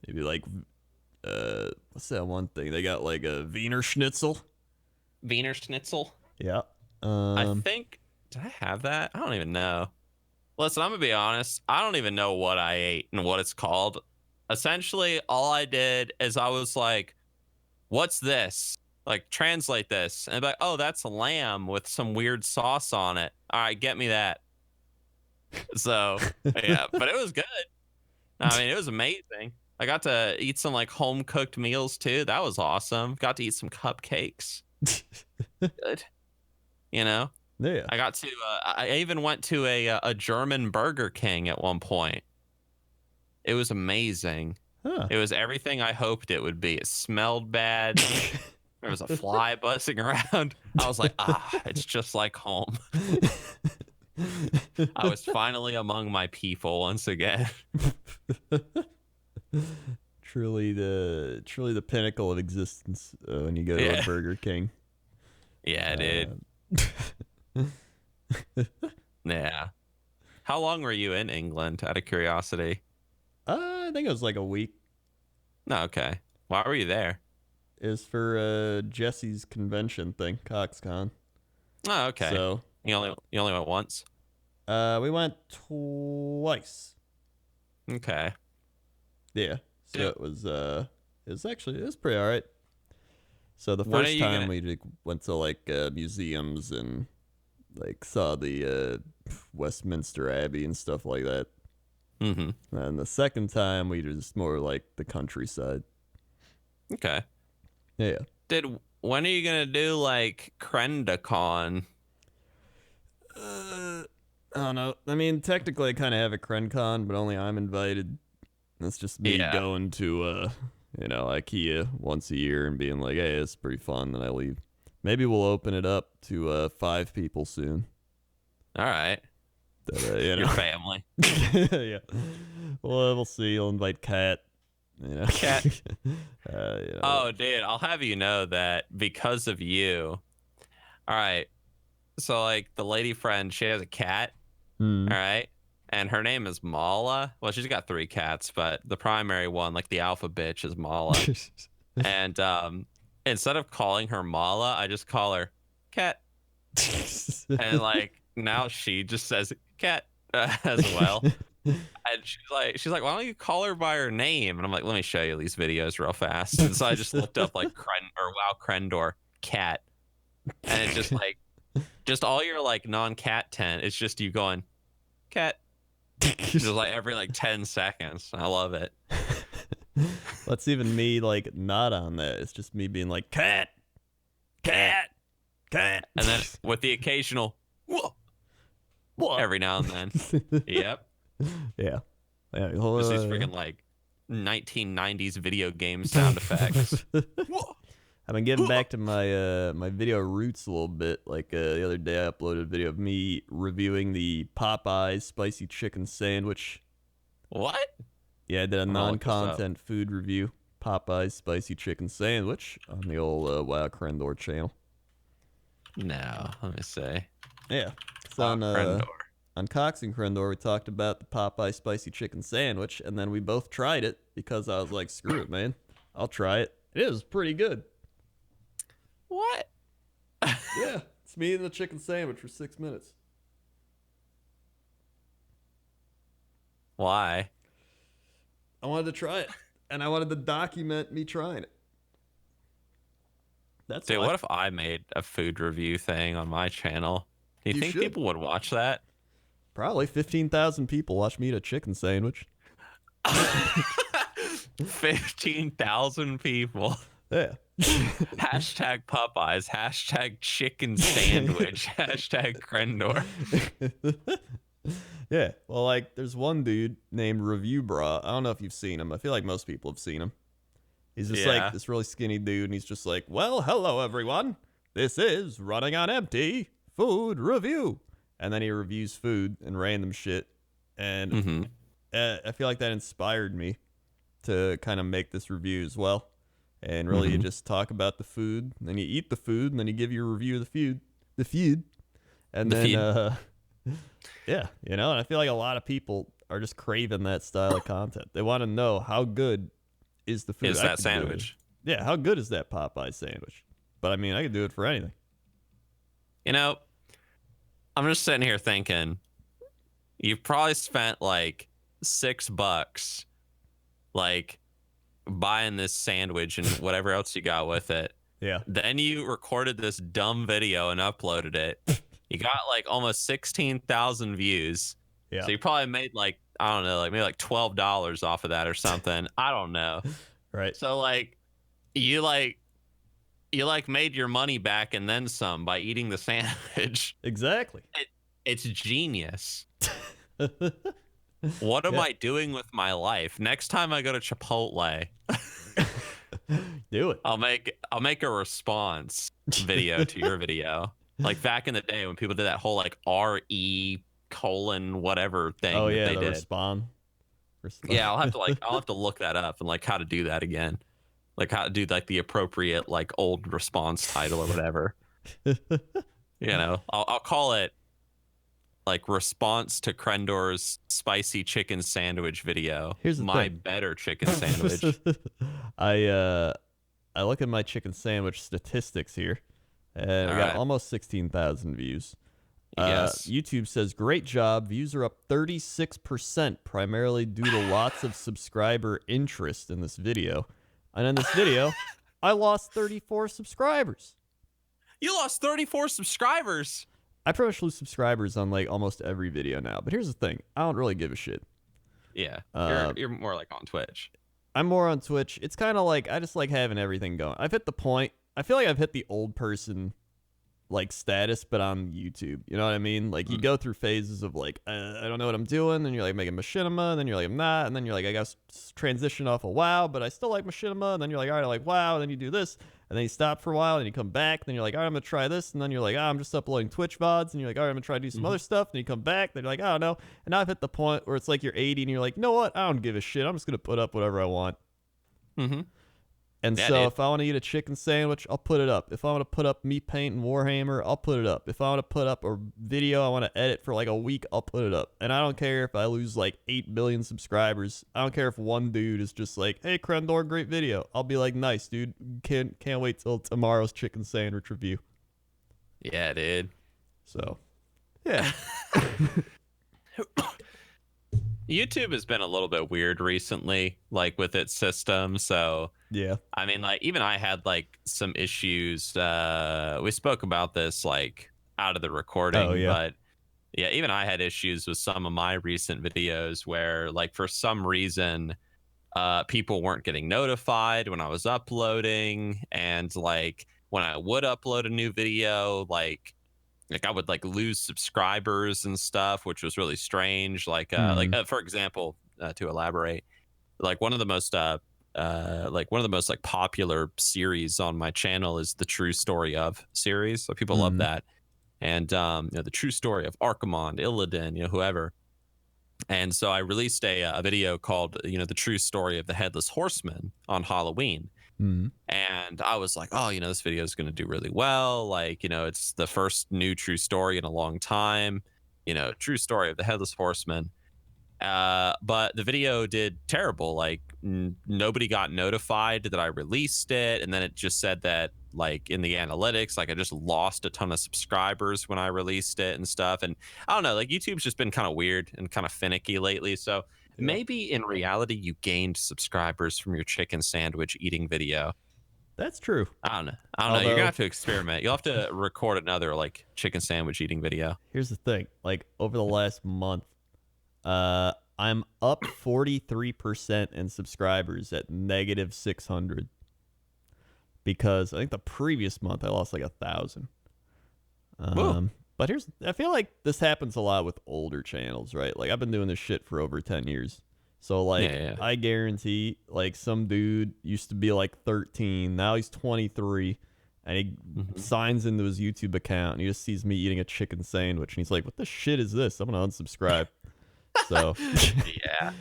Maybe like what's that one thing they got, like a Wiener Schnitzel? Yeah. I think, did I have that? I don't even know. Listen, I'm gonna be honest. I don't even know what I ate and what it's called. Essentially, all I did is I was like, "What's this? Like, translate this." And I'm like, "Oh, that's lamb with some weird sauce on it. All right, get me that." So yeah, but it was good. I mean, it was amazing. I got to eat some like home cooked meals too. That was awesome. Got to eat some cupcakes. Good. You know? Yeah. I got to I even went to a German Burger King at one point. It was amazing. Huh. It was everything I hoped it would be. It smelled bad. There was a fly buzzing around. I was like, it's just like home. I was finally among my people once again. Truly the pinnacle of existence when you go to a Burger King. Yeah, dude. Yeah. How long were you in England, out of curiosity? I think it was like a week. No, okay. Why were you there? It was for Jesse's convention thing, CoxCon. Oh, okay. So you only went once? We went twice. Okay. Yeah. So it was pretty all right. So the first time we went to like museums and like saw the Westminster Abbey and stuff like that. Mm-hmm. And the second time we just more like the countryside. Okay. Yeah. When are you gonna do like CrendaCon? I don't know. I mean, technically I kind of have a CrenCon, but only I'm invited. That's just me going to IKEA once a year and being like, hey, it's pretty fun. Then I leave. Maybe we'll open it up to 5 people soon. All right. Your family. Yeah. Well, we'll see. You'll invite Kat. Kat. Oh, dude, I'll have you know that because of you. All right. So, like, the lady friend, she has a cat. All right. and her name is Mala. Well, she's got 3 cats, but the primary one, like the alpha bitch, is Mala. And instead of calling her Mala, I just call her Cat. And like now she just says Cat as well. And she's like, why don't you call her by her name? And I'm like, let me show you these videos real fast. And so I just looked up like WoWCrendor cat, and it's just like, just all your like non-cat 10. It's just you going, cat, just like every like 10 seconds. I love it. That's even me like not on that. It's just me being like cat, cat, cat, and then with the occasional whoa, every now and then. Yep. Yeah. Just these freaking like 1990s video game sound effects. I've been getting back to my my video roots a little bit. Like the other day, I uploaded a video of me reviewing the Popeyes spicy chicken sandwich. What? Yeah, I did a non-content food review. Popeyes spicy chicken sandwich on the old WoWCrendor channel. No, let me see. Yeah, it's on Cox and Crendor, we talked about the Popeye spicy chicken sandwich, and then we both tried it because I was like, screw it, man. I'll try it. It is pretty good. What? Yeah, it's me and the chicken sandwich for 6 minutes. Why? I wanted to try it, and I wanted to document me trying it. That's Dude, what if I made a food review thing on my channel? Do you think people would watch that? Probably 15,000 people watch me eat a chicken sandwich. 15,000 people. Yeah. Hashtag Popeyes. Hashtag chicken sandwich. Hashtag Crendor. Yeah. Well, like, there's one dude named Review Bra. I don't know if you've seen him. I feel like most people have seen him. He's just like this really skinny dude, and he's just like, well, hello, everyone. This is Running on Empty Food Review. And then he reviews food and random shit. And I feel like that inspired me to kind of make this review as well. And really, you just talk about the food, and then you eat the food, and then you give your review of the food. And then, yeah, you know, and I feel like a lot of people are just craving that style of content. They want to know how good is the food. Is that sandwich? Yeah, how good is that Popeye sandwich? But I mean, I could do it for anything. You know, I'm just sitting here thinking, you've probably spent like $6, like buying this sandwich and whatever else you got with it. Yeah. Then you recorded this dumb video and uploaded it. You got like almost 16,000 views. Yeah. So you probably made like, I don't know, like maybe like $12 off of that or something. I don't know. Right. So like you made your money back and then some by eating the sandwich. Exactly. It's genius. What am I doing with my life? Next time I go to Chipotle, do it. I'll make a response video to your video. Like back in the day when people did that whole like RE colon whatever thing. Oh yeah, they did. Respond. Yeah, I'll have to look that up and like how to do that again. Like how to do like the appropriate like old response title or whatever. You know, I'll call it like response to Crendor's spicy chicken sandwich video. Here's the my thing. better chicken sandwich. I look at my chicken sandwich statistics here, and I got almost 16,000 views. Yes. YouTube says, great job. Views are up 36%, primarily due to lots of subscriber interest in this video. And in this video, I lost 34 subscribers. You lost 34 subscribers. I pretty much lose subscribers on like almost every video now. But here's the thing. I don't really give a shit. Yeah. You're more like on Twitch. I'm more on Twitch. It's kind of like, I just like having everything going. I've hit the point. I feel like I've hit the old person like status, but on YouTube. You know what I mean? Like you go through phases of like, I don't know what I'm doing. Then you're like making machinima. And then you're like, I'm not. And then you're like, I got transition off of WoW, but I still like machinima. And then you're like, all right, I like WoW. And then you do this. And then you stop for a while and you come back. Then you're like, all right, I'm going to try this. And then you're like, I'm just uploading Twitch VODs. And you're like, all right, I'm going to try to do some other stuff. And you come back. Then you're like, I don't know. And now I've hit the point where it's like you're 80 and you're like, you know what? I don't give a shit. I'm just going to put up whatever I want. And Yeah, so dude. if I want to eat a chicken sandwich, I'll put it up. If I want to put up me painting Warhammer, I'll put it up. If I want to put up a video I want to edit for like a week, I'll put it up. And I don't care if I lose like 8 billion subscribers. I don't care if one dude is just like, hey, Crendor, great video. I'll be like, nice, dude. Can't wait till tomorrow's chicken sandwich review. Yeah, dude. So, yeah. YouTube has been a little bit weird recently, like with its system. So, Yeah. I mean, like, even I had like some issues. We spoke about this like out of the recording, Oh, yeah. but yeah, even I had issues with some of my recent videos where, like, for some reason, people weren't getting notified when I was uploading, and like when I would upload a new video, like I would like lose subscribers and stuff, which was really strange. Like for example, to elaborate, like one of the most like popular series on my channel is the True Story of series. So people love that, and the True Story of Archimond, Illidan, whoever. And so I released a video called the True Story of the Headless Horseman on Halloween. And I was like, oh, this video is going to do really well. Like, it's the first new true story in a long time, True Story of the Headless Horseman. But the video did terrible. Like, nobody got notified that I released it. And then it just said that, like, in the analytics, like, I just lost a ton of subscribers when I released it and stuff. And I don't know, like, YouTube's just been kind of weird and kind of finicky lately. So maybe in reality, you gained subscribers from your chicken sandwich eating video. That's true. I don't know. You're gonna have to experiment. You'll have to record another like chicken sandwich eating video. Here's the thing. Like, over the last month, I'm up 43% in subscribers at negative 600. Because I think the previous month I lost like 1,000. But I feel like this happens a lot with older channels, right? Like, I've been doing this shit for over 10 years. So, like, I guarantee, like, some dude used to be like 13. Now he's 23. And he signs into his YouTube account and he just sees me eating a chicken sandwich. And he's like, what the shit is this? I'm going to unsubscribe. So, yeah.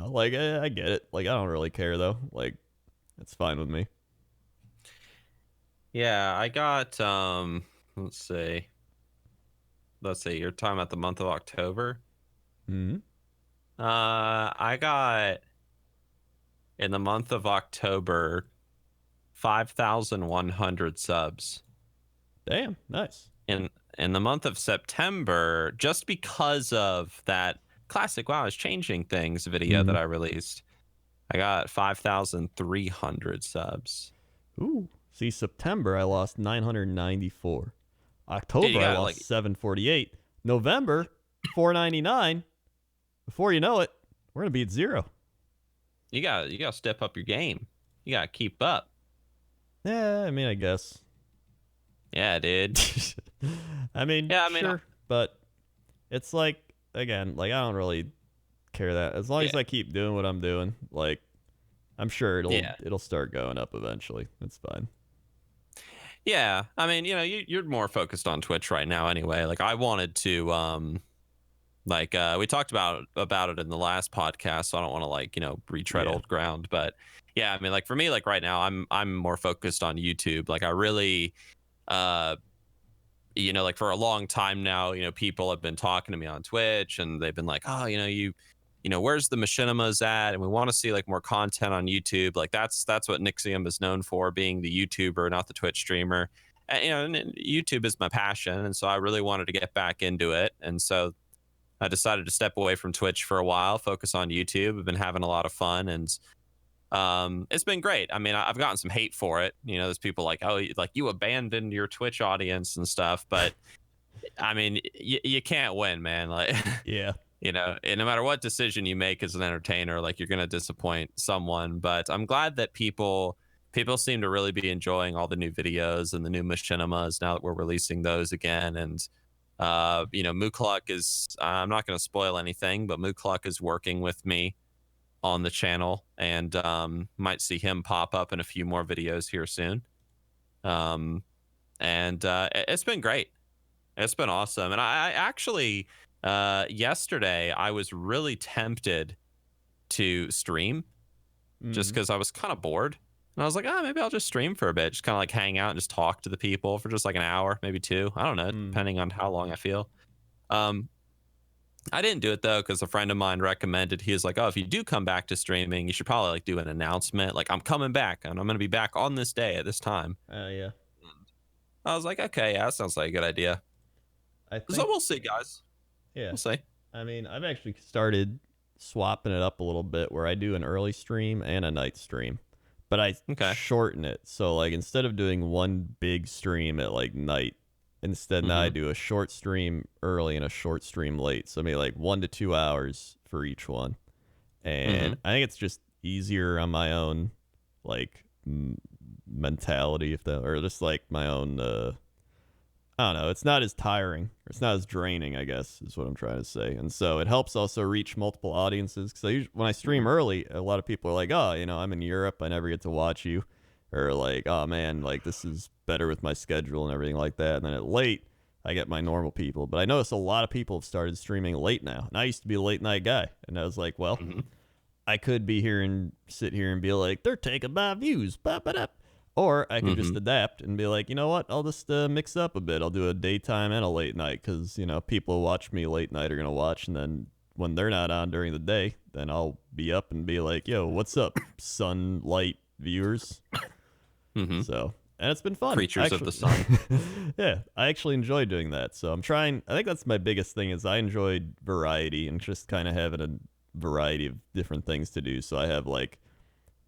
Like, I get it. Like, I don't really care, though. Like, it's fine with me. Yeah, I got, let's see, you're talking about the month of October? I got, in the month of October, 5,100 subs. Damn, nice. In the month of September, just because of that classic "Wow, it's changing things" video that I released, I got 5,300 subs. Ooh. See, September I lost 994. October I lost 748. November 499. Before you know it, we're gonna be at 0. You gotta step up your game. You gotta keep up. Yeah, I mean, I guess. Yeah, dude. I mean, sure, but it's like, again, like, I don't really care that as long as I keep doing what I'm doing. Like, I'm sure it'll start going up eventually. It's fine. Yeah, I mean, you're more focused on Twitch right now anyway. Like, I wanted to, we talked about it in the last podcast, so I don't want to, like, retread old ground. But yeah, I mean, like, for me, like, right now, I'm more focused on YouTube. Like, I really, like, for a long time now, people have been talking to me on Twitch, and they've been like, oh, where's the machinimas at? And we want to see, like, more content on YouTube. Like, that's what Nixxiom is known for, being the YouTuber, not the Twitch streamer. And, and YouTube is my passion, and so I really wanted to get back into it. And so I decided to step away from Twitch for a while, focus on YouTube. I've been having a lot of fun, and it's been great. I mean, I've gotten some hate for it. There's people like, oh, like, you abandoned your Twitch audience and stuff. But I mean, you can't win, man. Like, yeah. And no matter what decision you make as an entertainer, like, you're going to disappoint someone. But I'm glad that people seem to really be enjoying all the new videos and the new machinimas now that we're releasing those again. And, Mookluk is, I'm not going to spoil anything, but Mookluk is working with me on the channel, and might see him pop up in a few more videos here soon. And it's been great. It's been awesome. And I actually, yesterday, I was really tempted to stream just because I was kind of bored. And I was like, oh, maybe I'll just stream for a bit, just kind of like hang out and just talk to the people for just like an hour, maybe 2. I don't know, Mm. depending on how long I feel. Um, I didn't do it though because a friend of mine recommended. He was like, "Oh, if you do come back to streaming, you should probably like do an announcement, like I'm coming back and I'm going to be back on this day at this time." Yeah. I was like, "Okay, yeah, that sounds like a good idea." I So think, we'll see, guys. yeah. We'll see. I mean, I've actually started swapping it up a little bit where I do an early stream and a night stream, but I Okay. shorten it. So, like, instead of doing one big stream at like night, instead now I do a short stream early and a short stream late. So, maybe like 1 to 2 hours for each one. And I think it's just easier on my own, like, mentality, if that, or just like my own, I don't know. It's not as tiring. It's not as draining, I guess, is what I'm trying to say. And so it helps also reach multiple audiences. Because when I stream early, a lot of people are like, oh, I'm in Europe. I never get to watch you. Or like, oh, man, like this is better with my schedule and everything like that. And then at late, I get my normal people. But I notice a lot of people have started streaming late now. And I used to be a late night guy. And I was like, well, I could be here and sit here and be like, they're taking my views. Ba-ba-da. Or I could just adapt and be like, you know what? I'll just mix up a bit. I'll do a daytime and a late night because, people who watch me late night are going to watch. And then when they're not on during the day, then I'll be up and be like, yo, what's up, sunlight viewers? So, and it's been fun. Creatures of the sun. Yeah, I actually enjoy doing that. So I'm trying. I think that's my biggest thing is I enjoyed variety and just kind of having a variety of different things to do. So I have like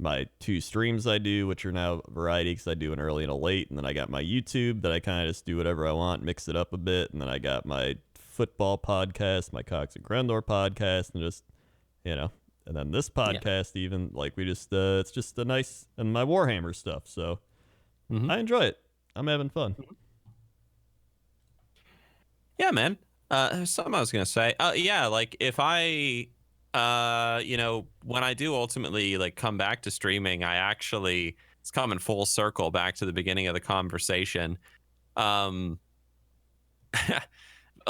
my 2 streams I do, which are now variety because I do an early and a late. And then I got my YouTube that I kind of just do whatever I want, mix it up a bit. And then I got my football podcast, my Cox and Crendor podcast, and just, and then this podcast, even like we just, it's just a nice, and my Warhammer stuff. So I enjoy it. I'm having fun. Yeah, man. There's something I was going to say. Yeah, like if I when I do ultimately like come back to streaming, it's coming full circle back to the beginning of the conversation. A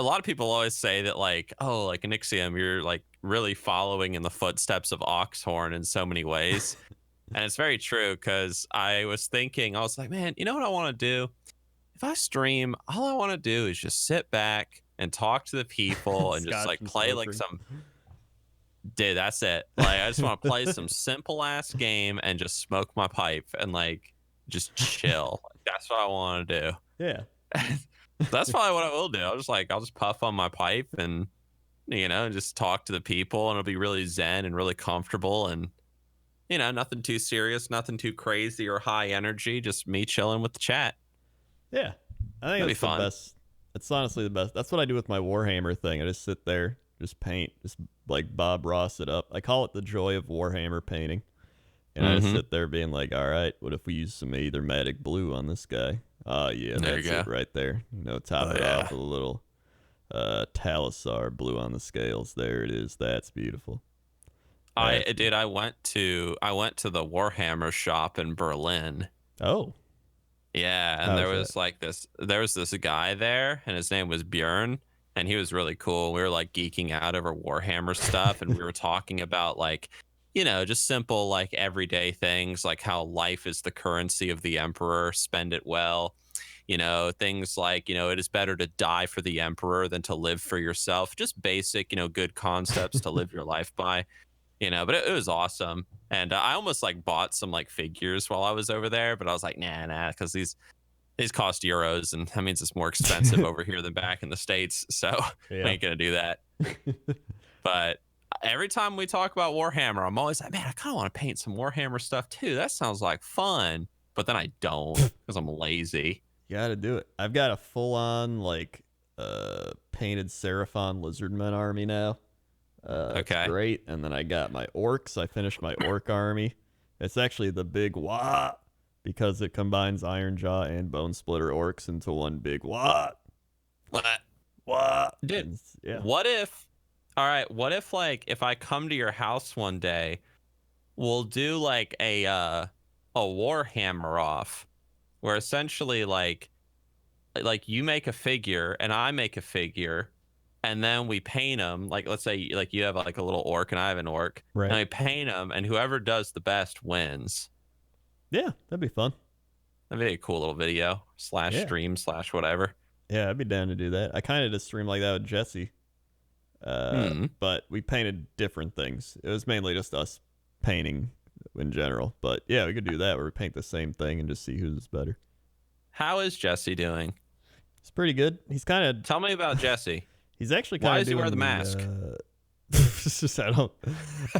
lot of people always say that like, oh, like Nixxiom, you're like really following in the footsteps of Oxhorn in so many ways. And it's very true because I was like, man, you know what I want to do? If I stream, all I want to do is just sit back and talk to the people and just like play like some. Dude, that's it. Like, I just want to play some simple ass game and just smoke my pipe and like just chill. That's what I want to do. Yeah. That's probably what I will do. I'll just puff on my pipe and just talk to the people, and it'll be really zen and really comfortable, and nothing too serious, nothing too crazy or high energy, just me chilling with the chat. Yeah. I think that's the best. It's honestly the best. That's what I do with my Warhammer thing. I just sit there, just paint, just like Bob Ross it up. I call it the joy of Warhammer painting. And I just sit there being like, all right, what if we use some Aethermatic blue on this guy? Oh, yeah, that's it right there. Top it off with a little Talisar blue on the scales. There it is. That's beautiful. I went to the Warhammer shop in Berlin. Oh. Yeah, and there was this guy there, and his name was Björn, and he was really cool. We were like geeking out over Warhammer stuff, and we were talking about like, just simple like everyday things, like how life is the currency of the emperor, spend it well. Things like, it is better to die for the emperor than to live for yourself. Just basic, good concepts to live your life by. But it was awesome. And I almost like bought some like figures while I was over there, but I was like, nah, because these cost euros, and that means it's more expensive over here than back in the States. So I ain't gonna do that. But every time we talk about Warhammer, I'm always like, man, I kind of want to paint some Warhammer stuff too. That sounds like fun. But then I don't because I'm lazy. You gotta do it. I've got a full-on like painted Seraphon Lizardmen army now. Okay. It's great. And then I got my orcs. I finished my orc army. It's actually the big wah because it combines Iron Jaw and Bone Splitter orcs into one big wah. What? Dude, what if like if I come to your house one day, we'll do like a Warhammer off where essentially like you make a figure and I make a figure, and then we paint them. Like, let's say like you have like a little orc and I have an orc, right? And we paint them, and whoever does the best wins. Yeah, that'd be fun. That'd be a cool little video / Yeah. stream / whatever. Yeah, I'd be down to do that. I kind of just streamed like that with Jesse. But we painted different things. It was mainly just us painting in general. But yeah, we could do that where we paint the same thing and just see who's better. How is Jesse doing? It's pretty good. He's kind of. Tell me about Jesse. He's actually Why kind of does he doing wear the mask? It's just, I don't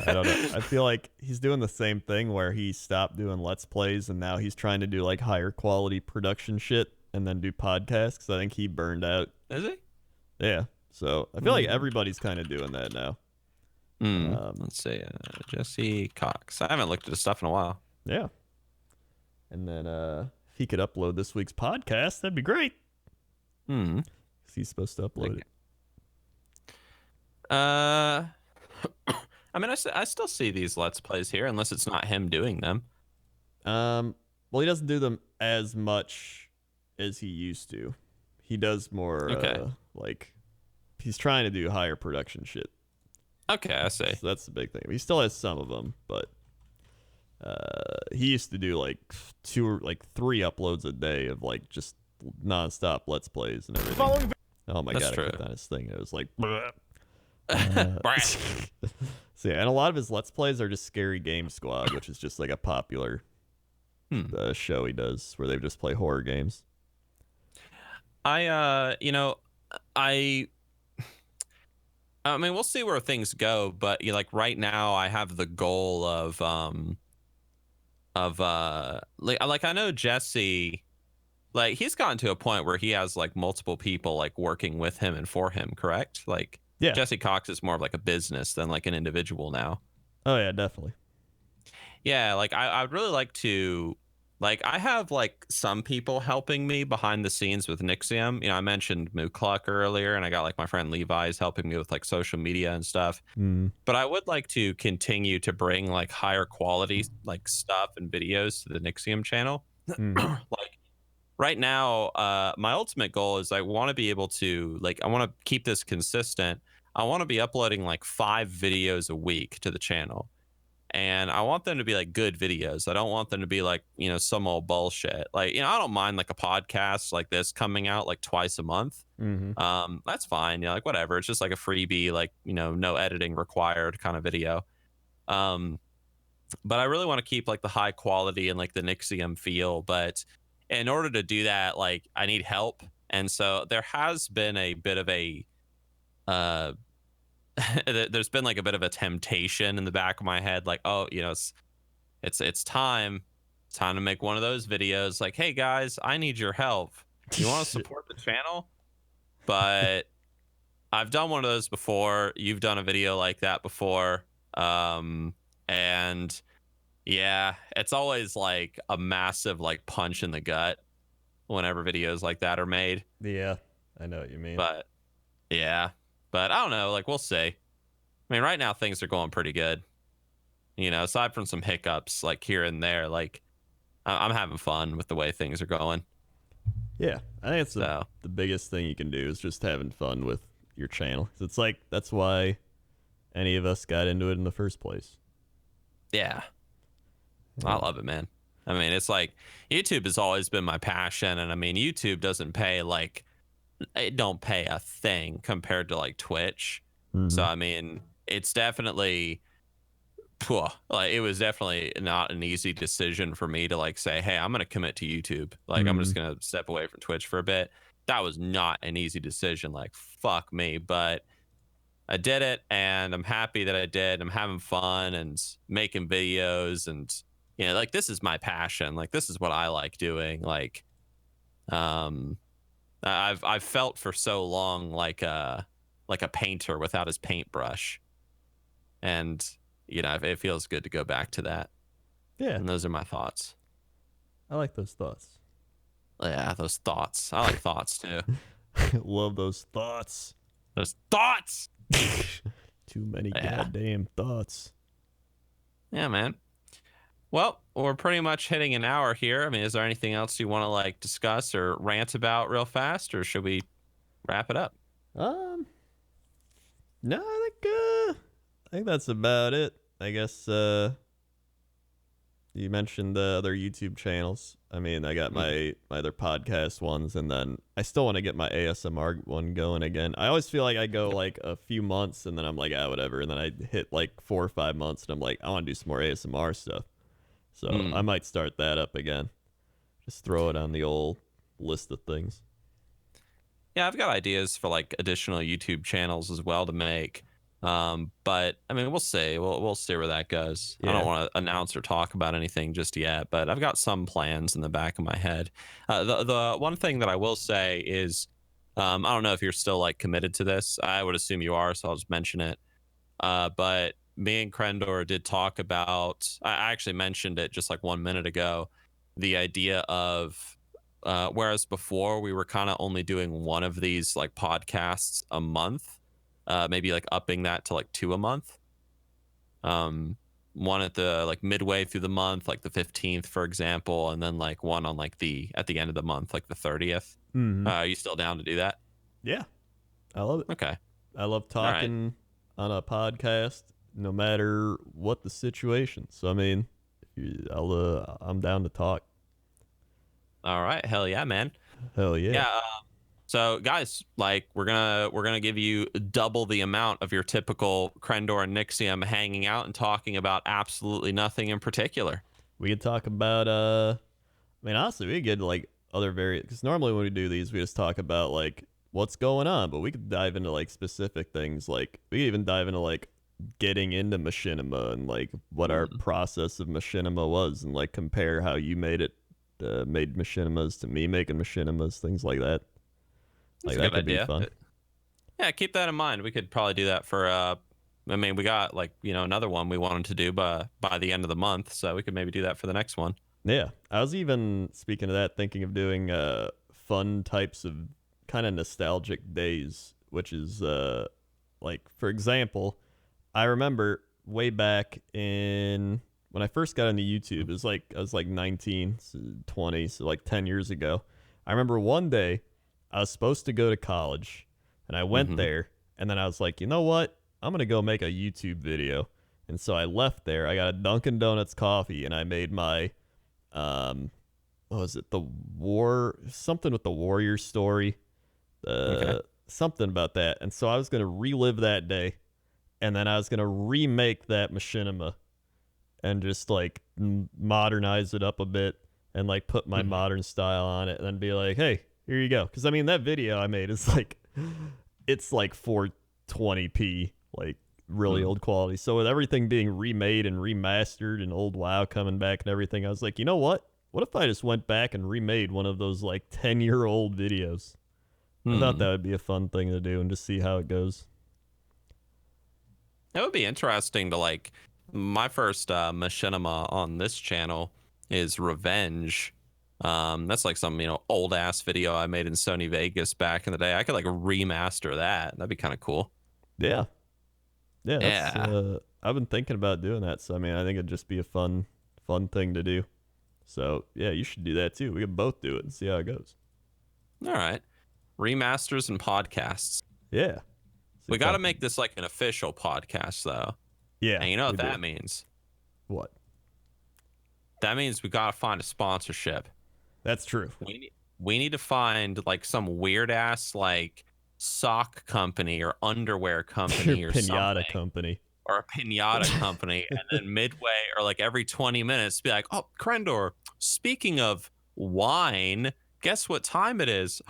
know. I feel like he's doing the same thing where he stopped doing Let's Plays and now he's trying to do like higher quality production shit and then do podcasts. 'Cause I think he burned out. Is he? Yeah. So I feel like everybody's kind of doing that now. Let's see. Jesse Cox. I haven't looked at his stuff in a while. Yeah. And then if he could upload this week's podcast, that'd be great. 'Cause he's supposed to upload it. I mean, I still see these Let's Plays here, unless it's not him doing them. Well, he doesn't do them as much as he used to. He does more, like, he's trying to do higher production shit. Okay, I see. So that's the big thing. He still has some of them, but he used to do like 2 or like 3 uploads a day of like just nonstop Let's Plays and everything. Oh my god, true. I put down his thing. It was like. So yeah, and a lot of his Let's Plays are just Scary Game Squad, which is just like a popular show he does where they just play horror games. I mean, we'll see where things go, but like right now, I have the goal of like I know Jesse, like he's gotten to a point where he has like multiple people like working with him and for him, correct? Like Yeah. Jesse Cox is more of like a business than like an individual now. Oh yeah, definitely. Yeah, like I would really like to, like I have like some people helping me behind the scenes with Nixxiom. You know, I mentioned Mookluck earlier, and I got like my friend Levi's helping me with like social media and stuff. But I would like to continue to bring like higher quality like stuff and videos to the Nixxiom channel. Like right now, my ultimate goal is I want to be able to like I want to keep this consistent. I want to be uploading like 5 videos a week to the channel. And I want them to be like good videos. I don't want them to be like, you know, some old bullshit. Like, you know, I don't mind like a podcast like this coming out like twice a month. That's fine. You know, like whatever. It's just like a freebie, like, you know, no editing required kind of video. But I really want to keep like the high quality and like the Nixxiom feel. But in order to do that, like I need help. And so there has been a bit of a there's been like a bit of a temptation in the back of my head, like, oh, you know, it's time to make one of those videos like, hey guys, I need your help. You want to support the channel? But I've done one of those before. You've done a video like that before. And yeah, it's always like a massive like punch in the gut whenever videos like that are made. Yeah, I know what you mean. But yeah. But I don't know, like we'll see. I mean, right now things are going pretty good. You know, aside from some hiccups like here and there, like I'm having fun with the way things are going. Yeah, I think it's the biggest thing you can do is just having fun with your channel. It's like that's why any of us got into it in the first place. Yeah. I love it, man. I mean, it's like YouTube has always been my passion, and I mean, YouTube doesn't pay like it don't pay a thing compared to like Twitch. So I mean, it's definitely like it was definitely not an easy decision for me to like say, hey, I'm gonna commit to YouTube. Like I'm just gonna step away from Twitch for a bit. That was not an easy decision. Like fuck me, but I did it, and I'm happy that I did. I'm having fun and making videos, and you know, like this is my passion. Like this is what I like doing. Like I've felt for so long like a painter without his paintbrush, and you know it feels good to go back to that. Yeah, and those are my thoughts. I like those thoughts. Yeah, those thoughts. I like thoughts too. Love those thoughts. Those thoughts. Too many goddamn thoughts. Yeah, man. Well, we're pretty much hitting an hour here. I mean, is there anything else you want to like discuss or rant about real fast, or should we wrap it up? No, I think that's about it. I guess yeah, You mentioned the other YouTube channels. I mean, I got my other podcast ones, and then I still want to get my ASMR one going again. I always feel like I go like a few months, and then I'm like, whatever. And then I hit like 4 or 5 months, and I'm like, I want to do some more ASMR stuff. So I might start that up again. Just throw it on the old list of things. Yeah, I've got ideas for like additional YouTube channels as well to make. But I mean, we'll see. We'll see where that goes. Yeah. I don't want to announce or talk about anything just yet, but I've got some plans in the back of my head. The one thing that I will say is, I don't know if you're still like committed to this. I would assume you are, so I'll just mention it. But me and Crendor did talk about. I actually mentioned it just like 1 minute ago. The idea of whereas before we were kind of only doing one of these like podcasts a month. Maybe like upping that to like 2 a month. One at the like midway through the month, like the 15th, for example, and then like one on like at the end of the month, like the 30th. Are you still down to do that? Yeah, I love it. Okay. I love talking on a podcast, no matter what the situation. So I mean, I'm down to talk. All right. Hell yeah, man. Hell yeah. Yeah. So guys, like we're gonna give you double the amount of your typical Crendor and Nixxiom hanging out and talking about absolutely nothing in particular. We could talk about I mean, honestly, we could get like other because normally when we do these, we just talk about like what's going on, but we could dive into like specific things. Like we could even dive into like getting into machinima and like what our process of machinima was, and like compare how you made machinimas to me making machinimas, things like that. That's like a that good could idea. be fun. Yeah, keep that in mind. We could probably do that for I mean, we got like, another one we wanted to do by the end of the month, so we could maybe do that for the next one. Yeah. I was even, speaking of that, thinking of doing fun types of kind of nostalgic days, which is like, for example, I remember way back in when I first got into YouTube, it was like I was like 19, 20, so like 10 years ago. I remember one day I was supposed to go to college, and I went there, and then I was like, you know what? I'm going to go make a YouTube video. And so I left there. I got a Dunkin' Donuts coffee, and I made my, what was it? Something with the warrior story. Something about that. And so I was going to relive that day, and then I was going to remake that machinima and just like modernize it up a bit and like put my modern style on it, and then be like, hey, here you go. Because I mean, that video I made is like, it's like 420p, like really old quality. So with everything being remade and remastered and old WoW coming back and everything, I was like, you know what? What if I just went back and remade one of those like 10-year-old videos? I thought that would be a fun thing to do and just see how it goes. It would be interesting to like, my first machinima on this channel is Revenge. That's like some old ass video I made in Sony Vegas back in the day. I could like remaster that. That'd be kind of cool. Yeah. I've been thinking about doing that, so I mean, I think it'd just be a fun thing to do. So yeah, you should do that too. We can both do it and see how it goes. All right, remasters and podcasts. Yeah, we got to make this like an official podcast though. Yeah, and you know what that means? What? That means we got to find a sponsorship. That's true. We need to find like some weird ass like sock company or underwear company or pinata company or a pinata company, and then midway or like every 20 minutes be like, oh, Crendor, speaking of wine, guess what time it is?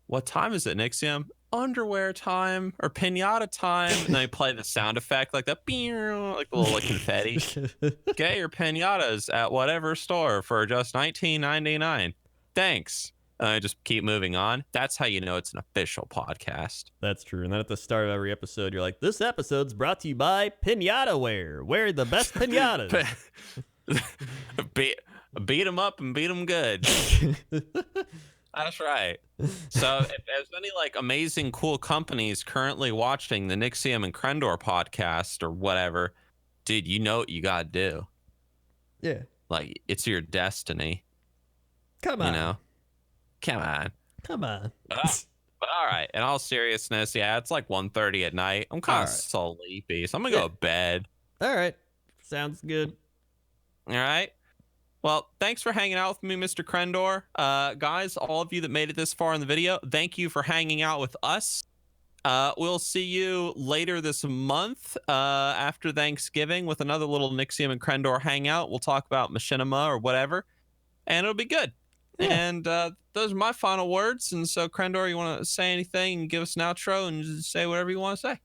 What time is it, Nixxiom? Underwear time or pinata time. And then you play the sound effect like that, like a little like confetti. Get your pinatas at whatever store for just $19.99. Thanks. And I just keep moving on. That's how you know it's an official podcast. That's true. And then at the start of every episode, you're like, this episode's brought to you by Pinata Wear. Wear the best pinatas. Beat them up and beat them good. That's right. So if there's any like amazing, cool companies currently watching the Nixxiom and Crendor podcast or whatever, dude, you know what you got to do. Yeah. Like, it's your destiny. Come on. You know? Come on. But all right. In all seriousness, yeah, it's like 1:30 at night. I'm kind of sleepy, so I'm going to go to bed. All right. Sounds good. All right. Well, thanks for hanging out with me, Mr. Crendor. Guys, all of you that made it this far in the video, thank you for hanging out with us. We'll see you later this month after Thanksgiving with another little Nixxiom and Crendor hangout. We'll talk about machinima or whatever, and it'll be good. Yeah. And those are my final words. And so, Crendor, you want to say anything and give us an outro and just say whatever you want to say?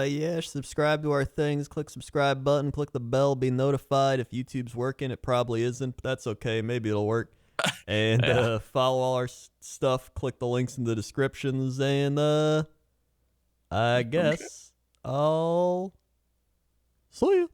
Yeah, subscribe to our things. Click subscribe button. Click the bell. Be notified. If YouTube's working, it probably isn't, but that's okay. Maybe it'll work. And follow all our stuff. Click the links in the descriptions. And I guess I'll see you.